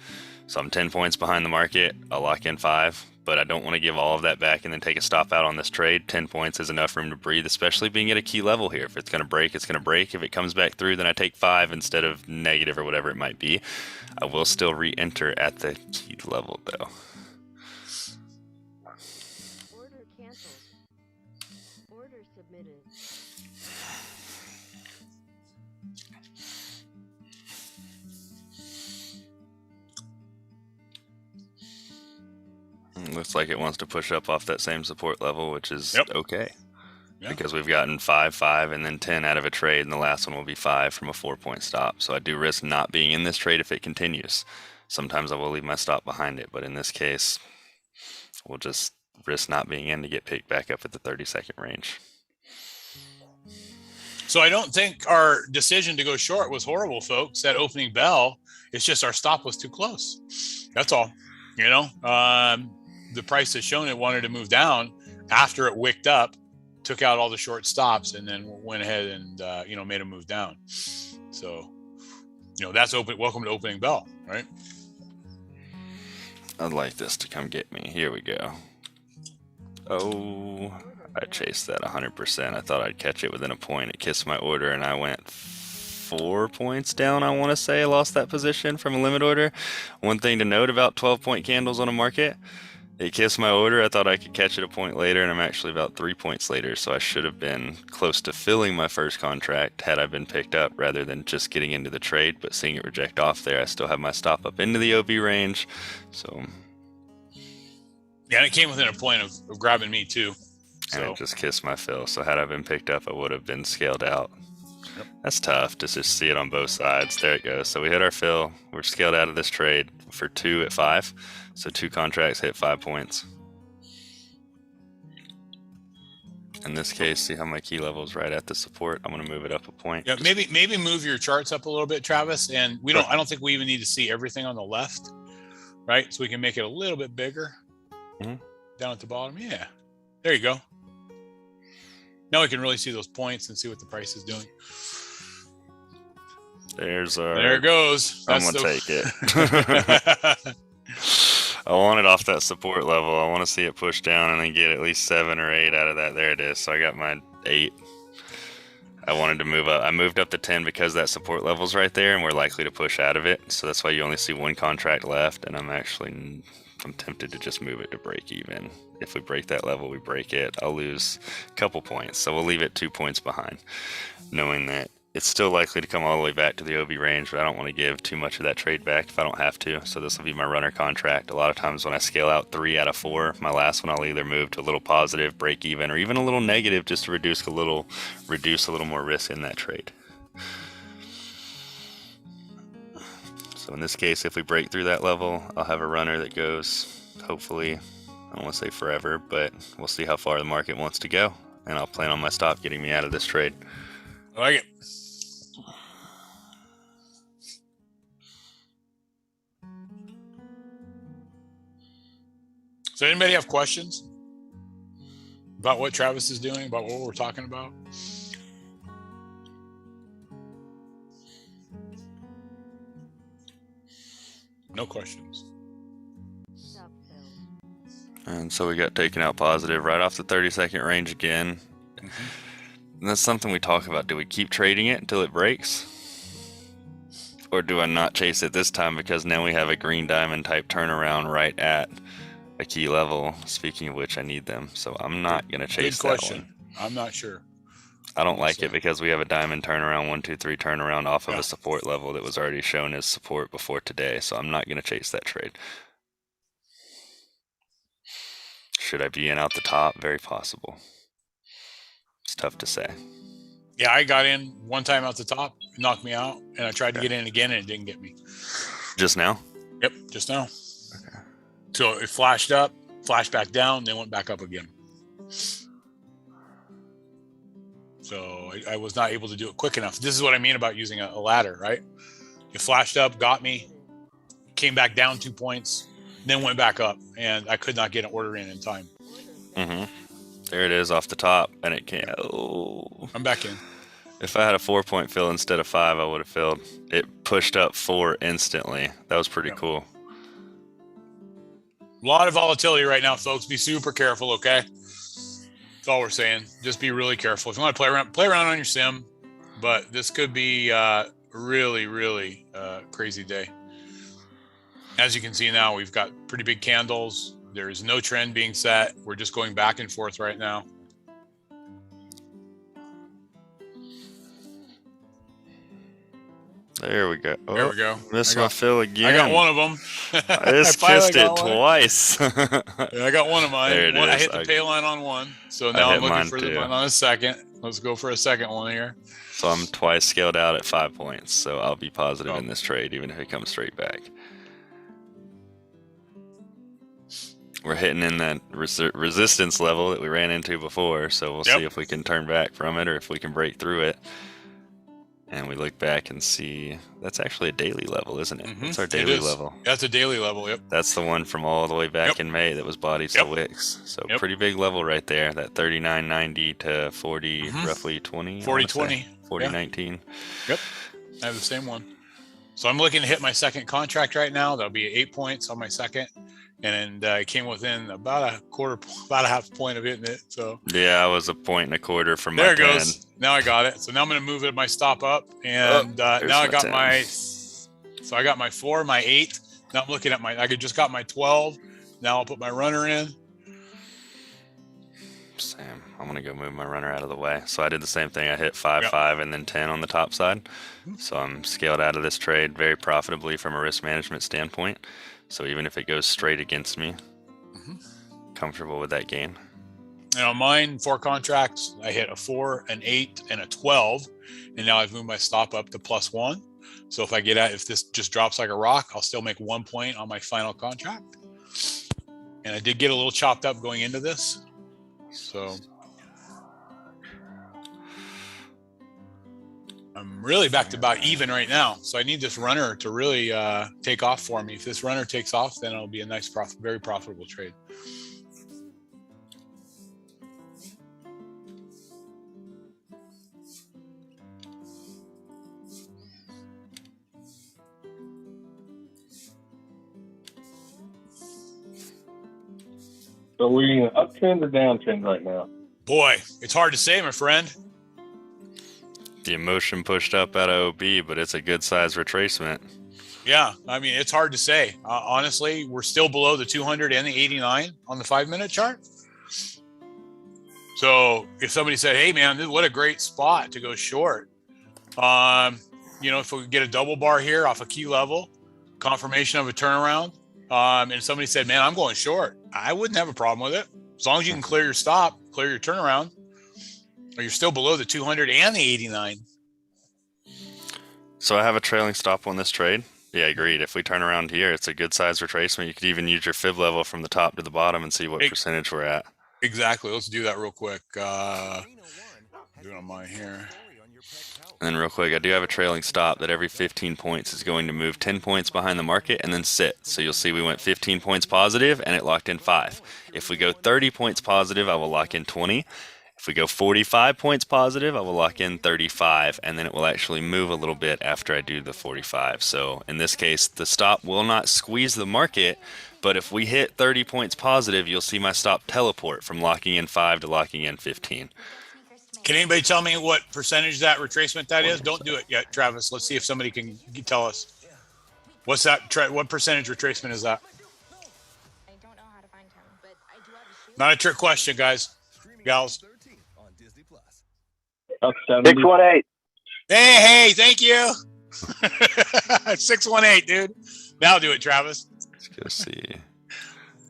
So I'm 10 points behind the market, I'll lock in 5, but I don't want to give all of that back and then take a stop out on this trade. 10 points is enough room to breathe, especially being at a key level here. If it's going to break, it's going to break. If it comes back through, then I take 5 instead of negative or whatever it might be. I will still re-enter at the key level though. Order canceled. Order submitted. Looks like it wants to push up off that same support level, which is okay. Yeah. Because we've gotten 5, 5, and then 10 out of a trade, and the last one will be 5 from a 4-point stop. So I do risk not being in this trade if it continues. Sometimes I will leave my stop behind it, but in this case, we'll just risk not being in to get picked back up at the 30-second range. So I don't think our decision to go short was horrible, folks. That opening bell, it's just our stop was too close. That's all. You know, the price has shown it wanted to move down after it wicked up, took out all the short stops, and then went ahead and, you know, made a move down. So, you know, that's open. Welcome to opening bell, right? I'd like this to come get me. Here we go. Oh, I chased that 100%. I thought I'd catch it within a point. It kissed my order, and I went 4 points down, I want to say. I lost that position from a limit order. One thing to note about 12-point candles on a market, it kissed my order. I thought I could catch it a point later, and I'm actually about 3 points later, so I should have been close to filling my first contract had I been picked up rather than just getting into the trade. But seeing it reject off there, I still have my stop up into the OB range. So yeah, and it came within a point of grabbing me too. So. And it just kissed my fill. So had I been picked up, I would have been scaled out. Yep. That's tough to just see it on both sides. There it goes. So we hit our fill. We're scaled out of this trade for 2 at 5. So 2 contracts hit 5 points. In this case, see how my key level is right at the support. I'm going to move it up a point. Yeah, maybe move your charts up a little bit, Travis. And we don't. I don't think we even need to see everything on the left, right? So we can make it a little bit bigger down at the bottom. Yeah, there you go. Now we can really see those points and see what the price is doing. There's our. There it goes. I'm gonna take it. I want it off that support level. I want to see it push down and then get at least 7 or 8 out of that. There it is. So I got my 8. I wanted to move up. I moved up to 10 because that support level's right there, and we're likely to push out of it. So that's why you only see 1 contract left. And I'm tempted to just move it to break even. If we break that level, we break it. I'll lose a couple points. So we'll leave it 2 points behind, knowing that it's still likely to come all the way back to the OB range, but I don't want to give too much of that trade back if I don't have to. So this will be my runner contract. A lot of times when I scale out 3 out of 4, my last one I'll either move to a little positive, break even, or even a little negative just to reduce a little more risk in that trade. So in this case, if we break through that level, I'll have a runner that goes, hopefully, I don't want to say forever, but we'll see how far the market wants to go. And I'll plan on my stop getting me out of this trade. I like it. So anybody have questions about what Travis is doing, about what we're talking about? No questions. And so we got taken out positive right off the 30-second range again. And that's something we talk about. Do we keep trading it until it breaks? Or do I not chase it this time because now we have a green diamond type turnaround right at a key level? Speaking of which, I need them. So I'm not going to chase that one. I'm not sure. I don't like it because we have a diamond turnaround, 1, 2, 3 turnaround off of Yeah. a support level that was already shown as support before today. So I'm not going to chase that trade. Should I be in out the top? Very possible. It's tough to say. Yeah, I got in one time out the top, knocked me out, and I tried to get in again, and it didn't get me. Just now? Yep, just now. Okay. So it flashed up, flashed back down, then went back up again. So I was not able to do it quick enough. This is what I mean about using a ladder, right? It flashed up, got me, came back down 2 points, then went back up, and I could not get an order in time. Mm-hmm. There it is off the top, and it can't. Oh. I'm back in. If I had a 4-point fill instead of 5, I would have filled. It pushed up 4 instantly. That was pretty cool. A lot of volatility right now, folks. Be super careful, okay? That's all we're saying. Just be really careful. If you want to play around on your sim, but this could be really, really crazy day. As you can see now, we've got pretty big candles. There is no trend being set. We're just going back and forth right now. There we go. There we go. Missed my fill again. I got one of them. I just kissed it twice. I got one of mine. There it I is. hit the pay line on one. So now I'm looking for the too. one on a second. Let's go for a second one here. So I'm twice scaled out at 5 points. So I'll be positive in this trade, even if it comes straight back. We're hitting in that resistance level that we ran into before. So we'll see if we can turn back from it or if we can break through it. And we look back and see that's actually a daily level, isn't it? That's our daily level. That's a daily level, yep. That's the one from all the way back in May that was bodies to wicks. So pretty big level right there. That 39.90 to 40, roughly 20. 40.20. 40.19. Yep. I have the same one. So I'm looking to hit my second contract right now. That'll be 8 points on my second. And it came within about a half point of hitting it. So yeah, I was 1.25 from my there it 10. goes. Now I got it. So now I'm going to move it my stop up, and now I got 10. So I got my 4, my 8. Now I'm looking at I just got my 12. Now I'll put my runner in. Same. I'm going to go move my runner out of the way. So I did the same thing. I hit 5, 5, and then 10 on the top side. So I'm scaled out of this trade very profitably from a risk management standpoint. So even if it goes straight against me, comfortable with that gain. And on mine, 4 contracts, I hit a 4, an 8, and a 12. And now I've moved my stop up to +1. So if this just drops like a rock, I'll still make 1 point on my final contract. And I did get a little chopped up going into this. So I'm really back to about even right now. So I need this runner to really take off for me. If this runner takes off, then it'll be a nice, very profitable trade. So we're in an uptrend or downtrend right now? Boy, it's hard to say, my friend. The emotion pushed up out of OB, but it's a good size retracement. Yeah, I mean, it's hard to say. Honestly, we're still below the 200 and the 89 on the 5-minute chart. So if somebody said, hey, man, what a great spot to go short. If we could get a double bar here off a key level, confirmation of a turnaround, and somebody said, man, I'm going short, I wouldn't have a problem with it. As long as you can clear your stop, clear your turnaround, or you're still below the 200 and the 89. So I have a trailing stop on this trade. Yeah, agreed. If we turn around here, it's a good size retracement. You could even use your fib level from the top to the bottom and see what percentage we're at. Exactly. Let's do that real quick. Doing on mine here. And then real quick, I do have a trailing stop that every 15 points is going to move 10 points behind the market and then sit. So you'll see we went 15 points positive and it locked in 5. If we go 30 points positive, I will lock in 20. If we go 45 points positive, I will lock in 35, and then it will actually move a little bit after I do the 45. So in this case, the stop will not squeeze the market, but if we hit 30 points positive, you'll see my stop teleport from locking in 5 to locking in 15. Can anybody tell me what percentage that retracement that is? Don't do it yet, Travis. Let's see if somebody can tell us. What's that? What percentage retracement is that? I don't know how to find him, but I do have a shoe. Not a trick question, guys, gals. Up 70. 618. Hey, thank you. 618, dude. Now do it, Travis. Let's go see.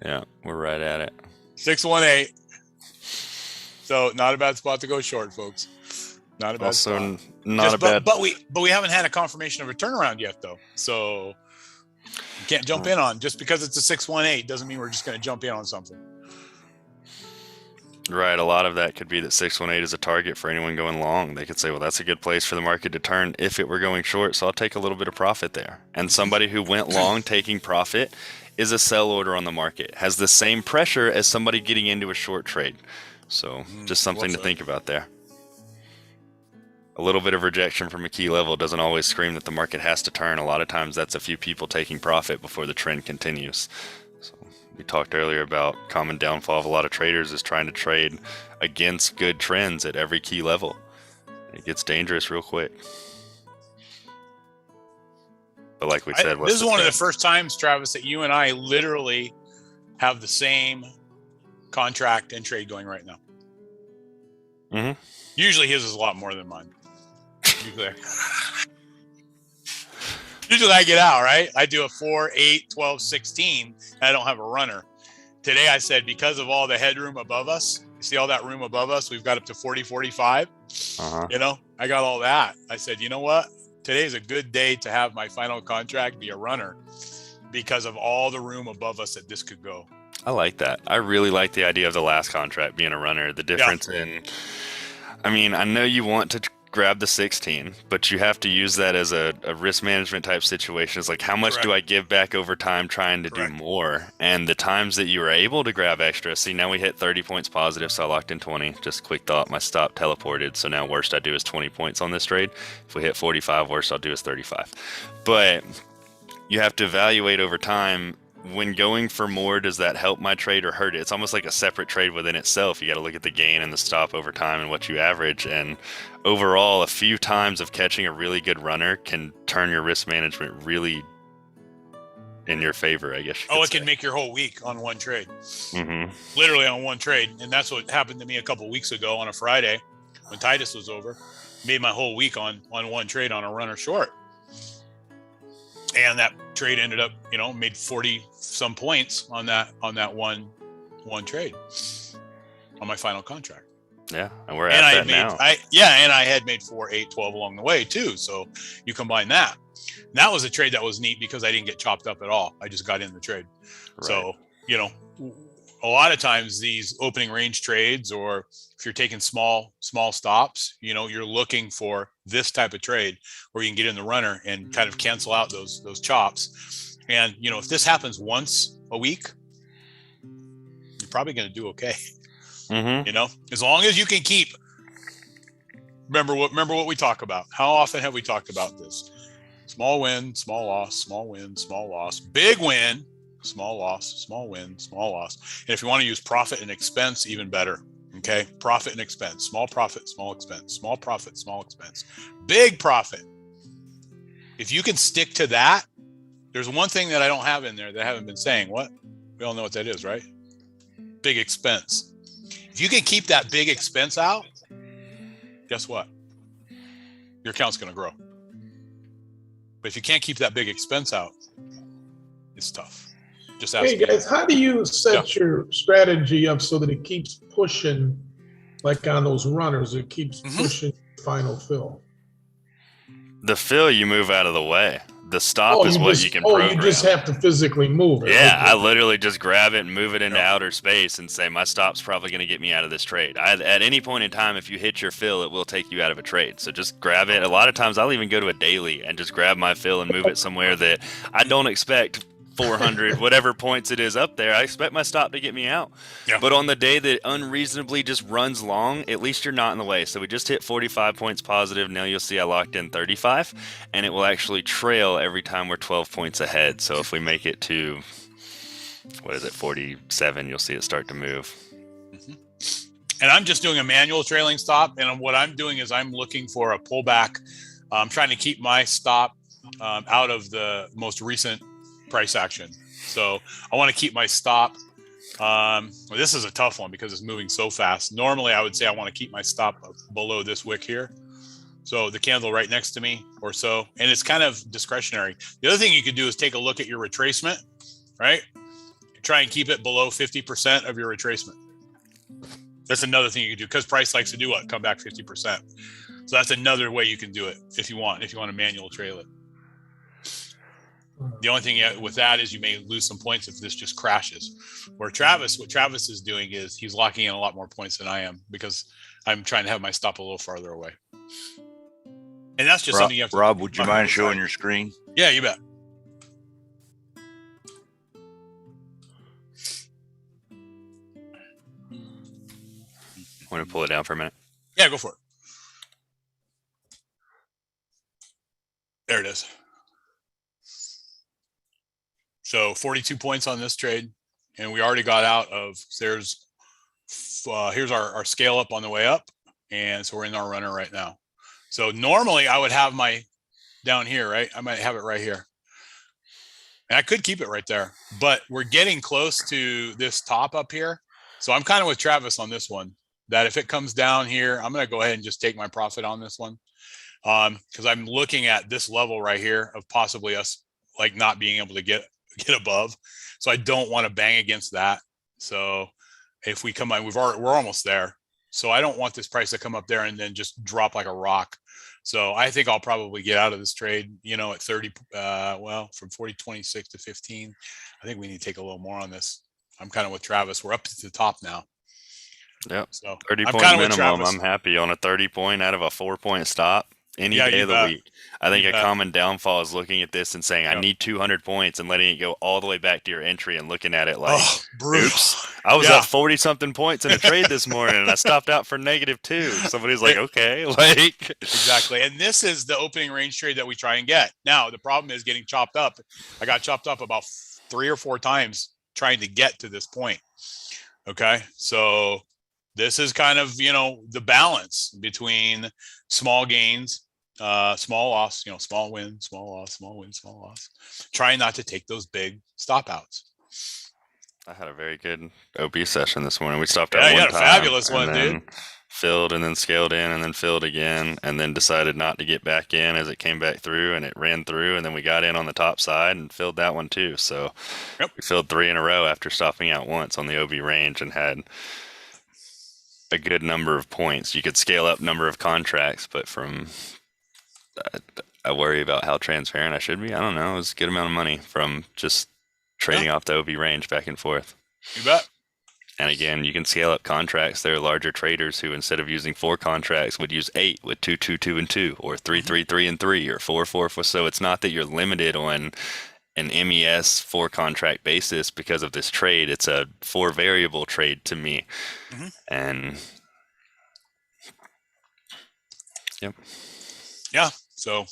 Yeah, we're right at it. 618. So not a bad spot to go short, folks. Not a bad Also, spot. not a bad. But we haven't had a confirmation of a turnaround yet, though. So you can't jump in on just because it's a 618 doesn't mean we're just going to jump in on something. Right. A lot of that could be that 618 is a target for anyone going long. They could say, well, that's a good place for the market to turn if it were going short. So I'll take a little bit of profit there. And somebody who went long taking profit is a sell order on the market, has the same pressure as somebody getting into a short trade. So just something to think about there. A little bit of rejection from a key level doesn't always scream that the market has to turn. A lot of times that's a few people taking profit before the trend continues. So we talked earlier about common downfall of a lot of traders is trying to trade against good trends at every key level. It gets dangerous real quick. But like we said, this is one of the first times, Travis, that you and I literally have the same contract and trade going right now. Mm-hmm. Usually his is a lot more than mine. Usually I get out, right? I do a 4, 8, 12, 16, and I don't have a runner. Today I said, because of all the headroom above us, you see all that room above us? We've got up to 40, 45. You know, I got all that. I said, you know what? Today's a good day to have my final contract be a runner because of all the room above us that this could go. I like that. I really like the idea of the last contract being a runner. The difference in, I mean, I know you want to grab the 16, but you have to use that as a risk management type situation. It's like, how much do I give back over time trying to do more? And the times that you were able to grab extra, see, now we hit 30 points positive, so I locked in 20. Just quick thought, my stop teleported, so now worst I do is 20 points on this trade. If we hit 45, worst I'll do is 35. But you have to evaluate over time, when going for more, does that help my trade or hurt it? It's almost like a separate trade within itself. You got to look at the gain and the stop over time and what you average. And overall, a few times of catching a really good runner can turn your risk management really in your favor, I guess. It can make your whole week on one trade. Literally on one trade. And that's what happened to me a couple weeks ago on a Friday when Titus was over. Made my whole week on one trade on a runner short. And that trade ended up, made 40 some points on that one trade on my final contract. Yeah, and we're at that now. And I had made 4, 8, 12 along the way too. So you combine that. And that was a trade that was neat because I didn't get chopped up at all. I just got in the trade. So, a lot of times these opening range trades, or if you're taking small stops, you're looking for this type of trade where you can get in the runner and kind of cancel out those chops. And, if this happens once a week, you're probably going to do okay. As long as you can keep, remember what we talk about. How often have we talked about this? Small win, small loss, small win, small loss, big win, small loss, small win, small loss. And if you want to use profit and expense, even better. Okay. Profit and expense, small profit, small expense, small profit, small expense, big profit. If you can stick to that, there's one thing that I don't have in there that I haven't been saying. What? We all know what that is, right? Big expense. If you can keep that big expense out, guess what? Your account's going to grow. But if you can't keep that big expense out, it's tough. Just ask Hey guys, how do you set your strategy up so that it keeps pushing, like on those runners, it keeps pushing final fill? The fill, you move out of the way. The stop is what you can program. You just have to physically move it. Yeah, I literally just grab it and move it into outer space and say, my stop's probably going to get me out of this trade. At any point in time, if you hit your fill, it will take you out of a trade. So just grab it. A lot of times I'll even go to a daily and just grab my fill and move it somewhere that I don't expect 400, whatever points it is up there. I expect my stop to get me out. Yeah. But on the day that unreasonably just runs long, at least you're not in the way. So we just hit 45 points positive. Now you'll see I locked in 35, and it will actually trail every time we're 12 points ahead. So if we make it to, 47, you'll see it start to move. And I'm just doing a manual trailing stop. And what I'm doing is I'm looking for a pullback. I'm trying to keep my stop out of the most recent price action. So I want to keep my stop Well, this is a tough one because it's moving so fast. Normally, I would say I want to keep my stop below this wick here. So the candle right next to me or so, and it's kind of discretionary. The other thing you could do is take a look at your retracement, right? Try and keep it below 50% of your retracement. That's another thing you can do because price likes to do what? Come back 50%. So that's another way you can do it if you want to manual trail it. The only thing with that is you may lose some points if this just crashes. What Travis is doing is he's locking in a lot more points than I am because I'm trying to have my stop a little farther away. And that's just something you have to. Rob, would you mind showing your screen? Yeah, you bet. Want to pull it down for a minute? Yeah, go for it. There it is. So 42 points on this trade, and we already got out of. Here's our scale up on the way up, and so we're in our runner right now. So normally I would have my down here, right? I might have it right here, and I could keep it right there, but we're getting close to this top up here. So I'm kind of with Travis on this one. That if it comes down here, I'm going to go ahead and just take my profit on this one. Because I'm looking at this level right here of possibly us like not being able to get above. So I don't want to bang against that. So if we come on, we're almost there. So I don't want this price to come up there and then just drop like a rock. So I think I'll probably get out of this trade, at 30, from 40.26 to 15. I think we need to take a little more on this. I'm kind of with Travis. We're up to the top now. Yep. So 30 I'm point kind of with minimum. Travis. I'm happy on a 30 point out of a 4 point stop any day of the week. I think a common downfall is looking at this and saying, I need 200 points and letting it go all the way back to your entry and looking at it like, oops, I was up 40 something points in a trade this morning and I stopped out for -2. Somebody's like, okay, like exactly. And this is the opening range trade that we try and get. Now, the problem is getting chopped up. I got chopped up about 3 or 4 times trying to get to this point. Okay. So this is kind of, the balance between small gains, small loss, small win, small loss, small win, small loss. Trying not to take those big stop outs. I had a very good OB session this morning. We stopped out one you had a time fabulous and one, then dude. Filled and then scaled in and then filled again and then decided not to get back in as it came back through and it ran through and then we got in on the top side and filled that one too. So we filled 3 in a row after stopping out once on the OB range and had a good number of points. You could scale up number of contracts, but I worry about how transparent I should be. I don't know. It was a good amount of money from just trading off the OB range back and forth. You bet. And again, you can scale up contracts. There are larger traders who, instead of using 4 contracts, would use 8 with 2, 2, 2, and 2, or 3, 3, 3, and 3, or 4, 4, 4. So it's not that you're limited on an MES 4 contract basis because of this trade. It's a 4 variable trade to me. And yeah. So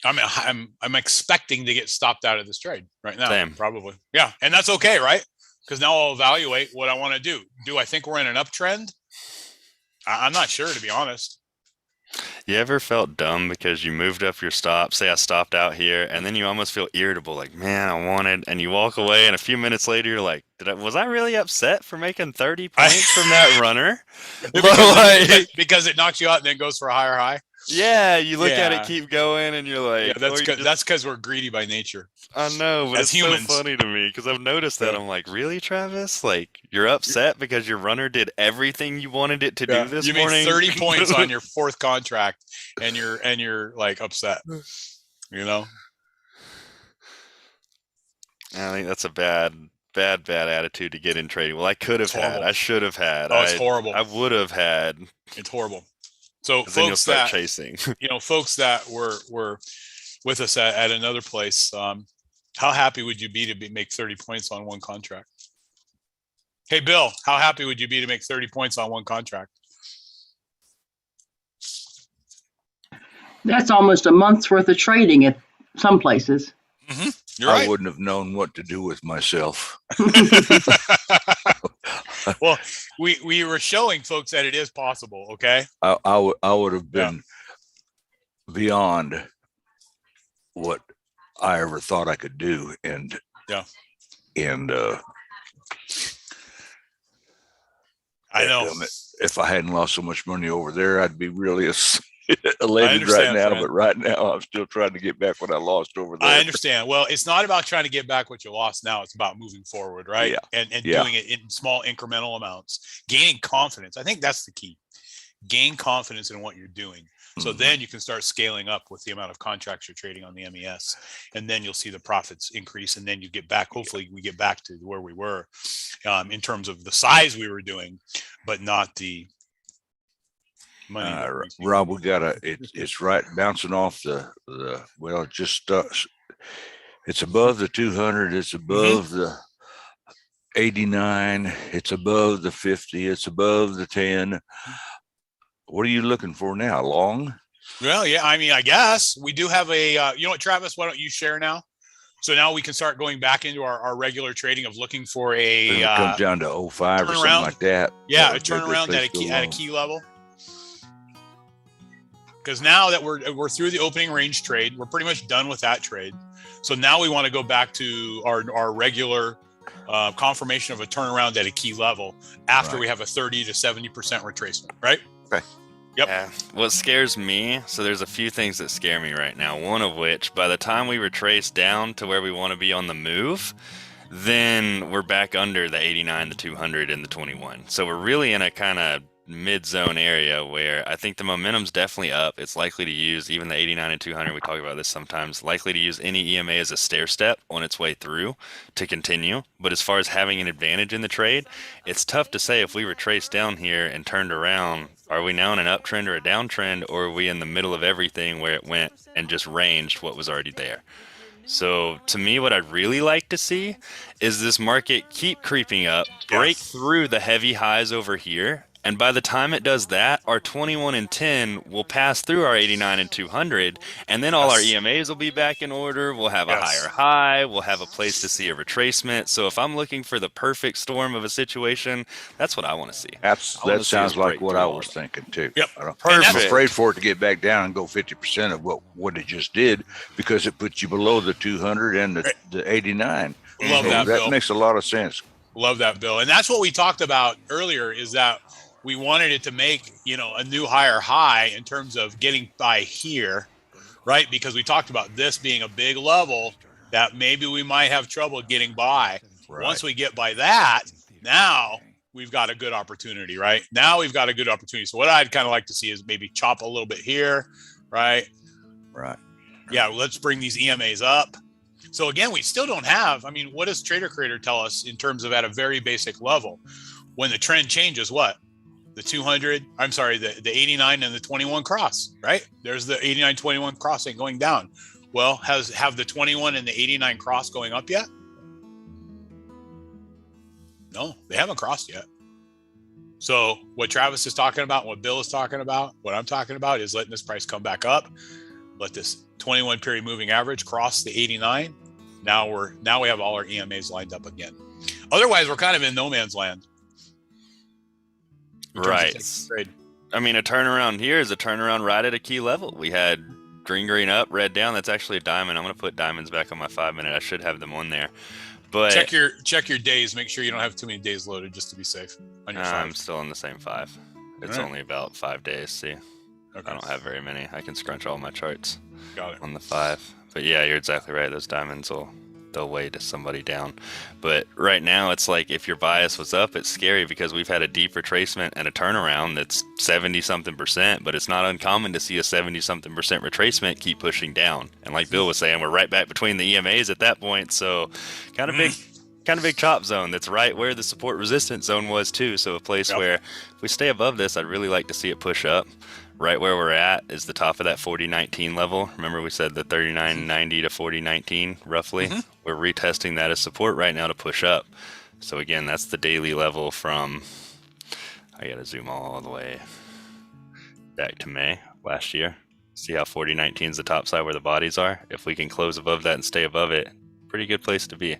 I'm expecting to get stopped out of this trade right now. Same. Probably. Yeah. And that's okay, right? Because now I'll evaluate what I want to do. Do I think we're in an uptrend? I'm not sure, to be honest. You ever felt dumb because you moved up your stop? Say I stopped out here, and then you almost feel irritable, like, man, I wanted, and you walk away, and a few minutes later, you're like, was I really upset for making 30 points from that runner? Because it knocks you out and then goes for a higher high. Yeah, you look at it, keep going, and you're like, that's because we're greedy by nature. I know, but as it's humans. So funny to me because I've noticed that. I'm like, really, Travis? Like, you're upset because your runner did everything you wanted it to do this morning? You made 30 points on your 4th contract, and you're like upset. I think that's a bad attitude to get in trading. Well, I could have had. I should have had. Oh, it's horrible. I would have had. It's horrible. So then you'll start chasing. Folks that were with us at another place, how happy would you be to make 30 points on one contract? Hey, Bill, how happy would you be to make 30 points on one contract? That's almost a month's worth of trading at some places. Mm-hmm. You're right. I wouldn't have known what to do with myself. Well, we were showing folks that it is possible. Okay. I would have been beyond what I ever thought I could do, and I know. If I hadn't lost so much money over there, I'd be really elated right understand, now. friend. But right now, I'm still trying to get back what I lost over there. I understand. Well, it's not about trying to get back what you lost now. It's about moving forward, right? Yeah. And Yeah. doing it in small incremental amounts, gaining confidence. I think that's the key. Gain confidence in what you're doing. So then you can start scaling up with the amount of contracts you're trading on the MES, and then you'll see the profits increase, and then you get back. Hopefully we get back to where we were in terms of the size we were doing, but not the money. Rob, we got it's right bouncing off the well, just it's above the 200. It's above the 89. It's above the 50. It's above the 10. What are you looking for now? Long? Well, yeah, I mean, I guess we do have a, you know what, Travis, why don't you share now? So now we can start going back into our regular trading of looking for It comes down to 05 or something like that. Yeah, a turnaround at a key level. Because now that we're through the opening range trade, we're pretty much done with that trade. So now we want to go back to our regular confirmation of a turnaround at a key level after we have a 30 to 70% retracement, right? Okay. Yep. Yeah. What scares me, so there's a few things that scare me right now. One of which, by the time we retrace down to where we want to be on the move, then we're back under the 89, the 200, and the 21. So we're really in a kind of mid-zone area where I think the momentum's definitely up. It's likely to use even the 89 and 200. We talk about this sometimes. Likely to use any EMA as a stair step on its way through to continue. But as far as having an advantage in the trade, it's tough to say if we retrace down here and turned around. Are we now in an uptrend or a downtrend, or are we in the middle of everything where it went and just ranged what was already there? So to me, what I'd really like to see is this market keep creeping up, break through the heavy highs over here. And by the time it does that, our 21 and 10 will pass through our 89 and 200, and then all our EMAs will be back in order. We'll have a higher high. We'll have a place to see a retracement. So if I'm looking for the perfect storm of a situation, that's what I want to see. That sounds like what I was thinking too. Yep. I'm afraid for it to get back down and go 50% of what it just did, because it puts you below the 200 and the 89. Love that, Bill. That makes a lot of sense. Love that, Bill. And that's what we talked about earlier, is that we wanted it to make, a new higher high in terms of getting by here, right? Because we talked about this being a big level that maybe we might have trouble getting by. Right. Once we get by that, now we've got a good opportunity, right? Now we've got a good opportunity. So what I'd kind of like to see is maybe chop a little bit here, right? Right. Yeah, let's bring these EMAs up. So again, we still don't have, what does Trader Creator tell us in terms of at a very basic level? When the trend changes, what? The 89 and the 21 cross, right? There's the 89-21 cross ain't going down. Well, have the 21 and the 89 cross going up yet? No, they haven't crossed yet. So what Travis is talking about, what Bill is talking about, what I'm talking about is letting this price come back up. Let this 21 period moving average cross the 89. Now we have all our EMAs lined up again. Otherwise, we're kind of in no man's land. Right. A turnaround here is a turnaround right at a key level. We had green up, red down. That's actually a diamond. I'm going to put diamonds back on my 5-minute. I should have them on there. But check your days. Make sure you don't have too many days loaded, just to be safe. On your 5. I'm still on the same 5. It's only about 5 days. See, okay. I don't have very many. I can scrunch all my charts on the 5. But yeah, you're exactly right. Those diamonds they'll weigh to somebody down. But right now, it's like if your bias was up, it's scary because we've had a deep retracement and a turnaround that's 70-something%, but it's not uncommon to see a 70-something% retracement keep pushing down. And like Bill was saying, we're right back between the EMAs at that point. So kind of big chop zone that's right where the support resistance zone was too. So a place where if we stay above this, I'd really like to see it push up. Right where we're at is the top of that 4019 level. Remember we said the 3990 to 4019 roughly. Mm-hmm. We're retesting that as support right now to push up. So again, that's the daily level from, I gotta zoom all the way back to May last year. See how 4019 is the top side where the bodies are? If we can close above that and stay above it, pretty good place to be.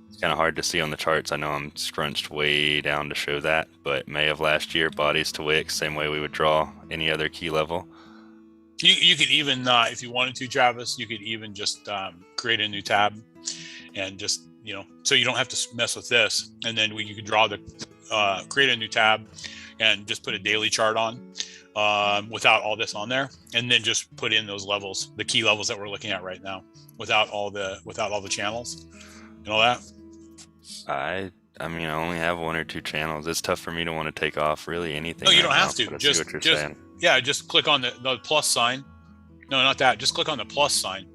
It's kind of hard to see on the charts. I know I'm scrunched way down to show that, but May of last year, bodies to wicks, same way we would draw any other key level. You could even, if you wanted to, Travis, you could even just create a new tab and just, so you don't have to mess with this. And then you could draw the create a new tab and just put a daily chart on without all this on there, and then just put in those levels, the key levels that we're looking at right now, without all the channels and all that. I mean, I only have 1 or 2 channels. It's tough for me to want to take off really anything. No, you right don't now, have to. but I see what you're saying. Just click on the plus sign. No, not that. Just click on the plus sign.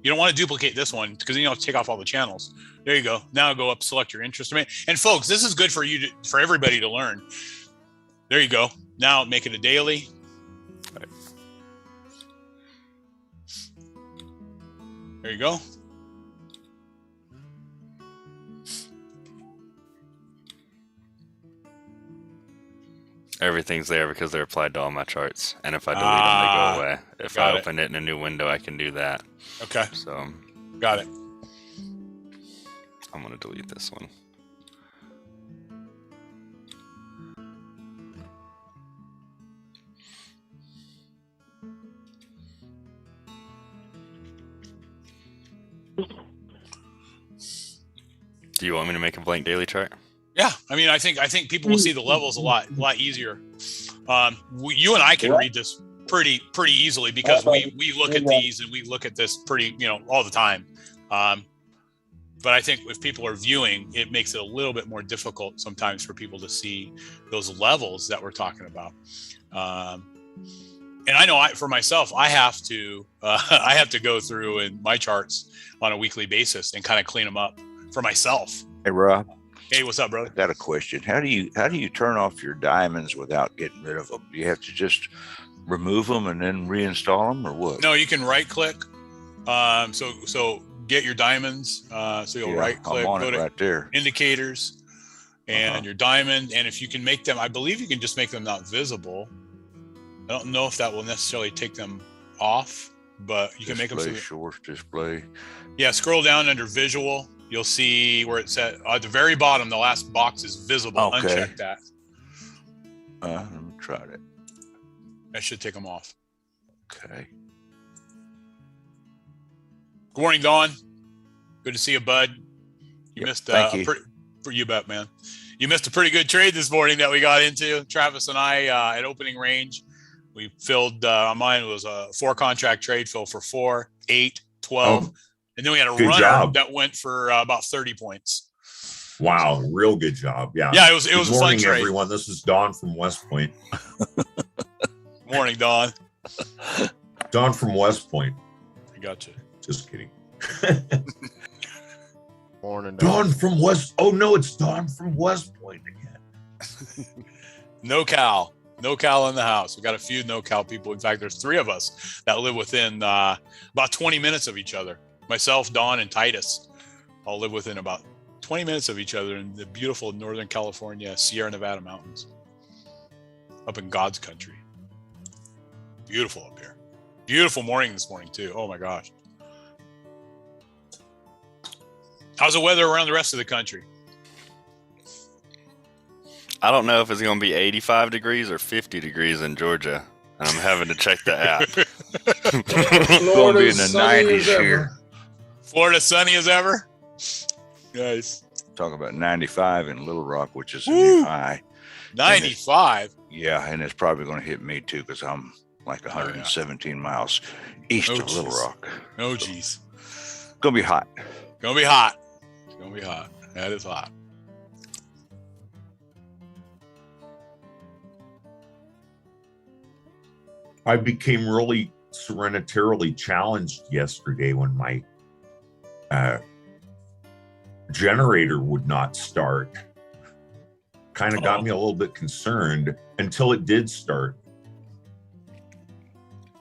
You don't want to duplicate this one because then you have to take off all the channels. There you go. Now go up, select your interest domain. And folks, this is good for you for everybody to learn. There you go. Now make it a daily. Right. There you go. Everything's there because they're applied to all my charts. And if I delete them, they go away. If I open it in a new window, I can do that. Okay. So, got it. I'm going to delete this one. Do you want me to make a blank daily chart? Yeah, I mean, I think people will see the levels a lot easier. You and I can read this pretty easily because we look at these and we look at this all the time. But I think if people are viewing, it makes it a little bit more difficult sometimes for people to see those levels that we're talking about. And I know for myself, I have to go through in my charts on a weekly basis and kind of clean them up for myself. Hey, Rob. Hey, what's up, brother? I got a question. How do you turn off your diamonds without getting rid of them? Do you have to just remove them and then reinstall them, or what? No, you can right click. So get your diamonons. So you'll right click, I'm on go it to right there. indicators and your diamond. And if you can make them, I believe you can just make them not visible. I don't know if that will necessarily take them off, but you can make them. Short display. Yeah, scroll down under visual. You'll see where it's at the very bottom. The last box is visible. Okay. Uncheck that. Let me try that. That should take them off. Okay. Good morning, Dawn. Good to see you, bud. You missed you bet, man. You missed a pretty good trade this morning that we got into. Travis and I at opening range. We filled mine was a 4 contract trade, fill for 4, 8, 12. And then we had a runner that went for about 30 points. Wow, real good job. Yeah. Yeah, it was a fun trade. Everyone. This is Don from West Point. Morning, Don. Don from West Point. I got you. Just kidding. Morning, Don from West. Oh no, it's Don from West Point again. No Cal in the house. We got a few no Cal people. In fact, there's 3 of us that live within about 20 minutes of each other. Myself, Don, and Titus all live within about 20 minutes of each other in the beautiful Northern California, Sierra Nevada mountains, up in God's country. Beautiful up here. Beautiful morning this morning too. Oh my gosh. How's the weather around the rest of the country? I don't know if it's going to be 85 degrees or 50 degrees in Georgia. I'm having to check the app. It's going to be in the 90s here. Florida sunny as ever. Nice. Talking about 95 in Little Rock, which is a new high. 95? Yeah, and it's probably going to hit me too because I'm like 117 miles east of Little Rock. Oh, geez. It's going to be hot. Going to be hot. It's going to be hot. That is hot. I became really serenitarily challenged yesterday when my generator would not start. Kind of got me a little bit concerned until it did start.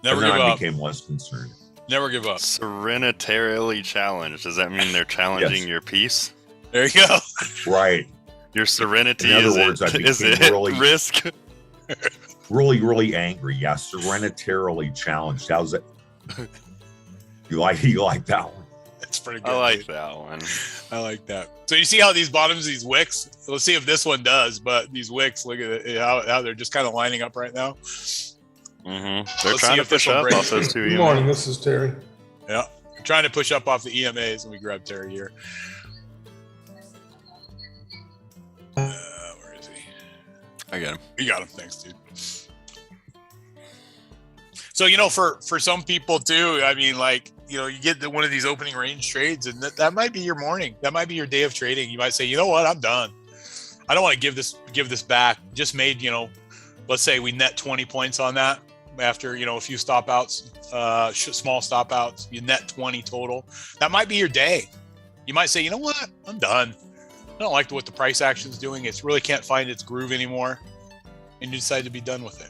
Never and then give I up. became less concerned. Never give up. Serenitarily challenged. Does that mean they're challenging your peace? There you go. Right. Your serenity In other is words, I is became it really risk? really angry. Yeah, serenitarily challenged. How's that? You like that one? That's pretty good. I like that one. I like that. So you see how these bottoms, these wicks, let's see if this one does, but these wicks, look at it, how they're just kind of lining up right now. Mm-hmm. They're trying to push up off those 2 EMAs. Good morning, this is Terry. Yeah, we're trying to push up off the EMAs, and we grab Terry here. Where is he? I got him. You got him. Thanks, dude. So, you know, for some people too, I mean, like, you know, you get one of these opening range trades and that might be your morning. That might be your day of trading. You might say, you know what, I'm done. I don't want to give this back. Just made, you know, let's say we net 20 points on that after, you know, a few stop outs, small stop outs, you net 20 total. That might be your day. You might say, you know what, I'm done. I don't like what the price action is doing. It really can't find its groove anymore. And you decide to be done with it.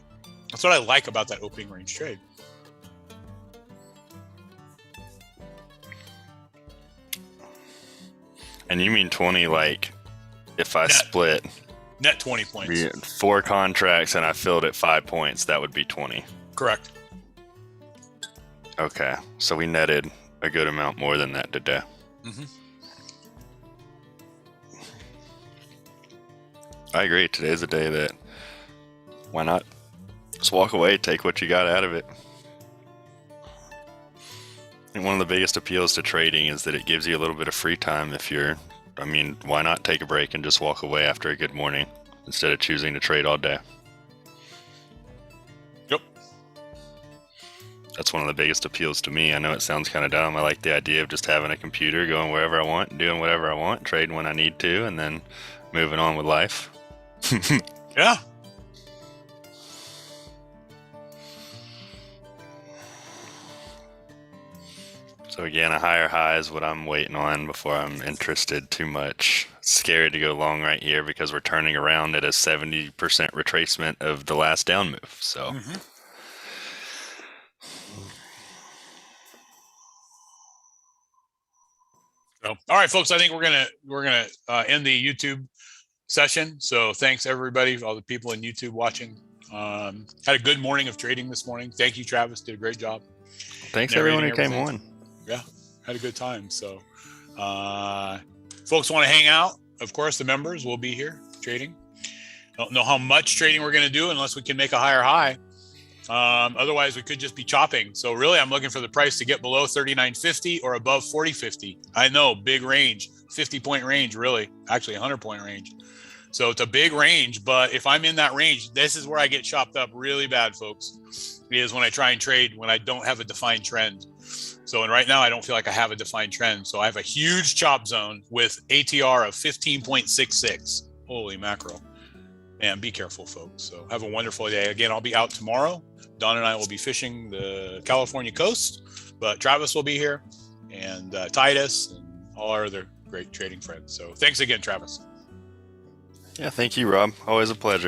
That's what I like about that opening range trade. And you mean 20, like if I split net 20 points, 4 contracts and I filled at 5 points, that would be 20. Correct. Okay. So we netted a good amount more than that today. Mm-hmm. I agree. Today's a day that why not just walk away, take what you got out of it. And one of the biggest appeals to trading is that it gives you a little bit of free time why not take a break and just walk away after a good morning instead of choosing to trade all day? Yep. That's one of the biggest appeals to me. I know it sounds kind of dumb. I like the idea of just having a computer, going wherever I want, doing whatever I want, trading when I need to, and then moving on with life. Yeah. So again, a higher high is what I'm waiting on before I'm interested too much. Scary to go long right here because we're turning around at a 70% retracement of the last down move. So. Mm-hmm. So, all right, folks, I think we're gonna end the YouTube session. So thanks everybody, all the people in YouTube watching. Had a good morning of trading this morning. Thank you, Travis. Did a great job. Thanks everyone who came on. Yeah, had a good time. So folks want to hang out, of course the members will be here trading. Don't know how much trading we're going to do unless we can make a higher high. Otherwise we could just be chopping. So really I'm looking for the price to get below 39.50 or above 40.50. I know, big range, 50-point range, really, actually 100-point range. So it's a big range, but if I'm in that range, this is where I get chopped up really bad, folks, is when I try and trade when I don't have a defined trend. So, and right now I don't feel like I have a defined trend. So I have a huge chop zone with ATR of 15.66. Holy mackerel. Man, be careful, folks. So have a wonderful day. Again, I'll be out tomorrow. Don and I will be fishing the California coast, but Travis will be here and Titus and all our other great trading friends. So thanks again, Travis. Yeah, thank you, Rob. Always a pleasure.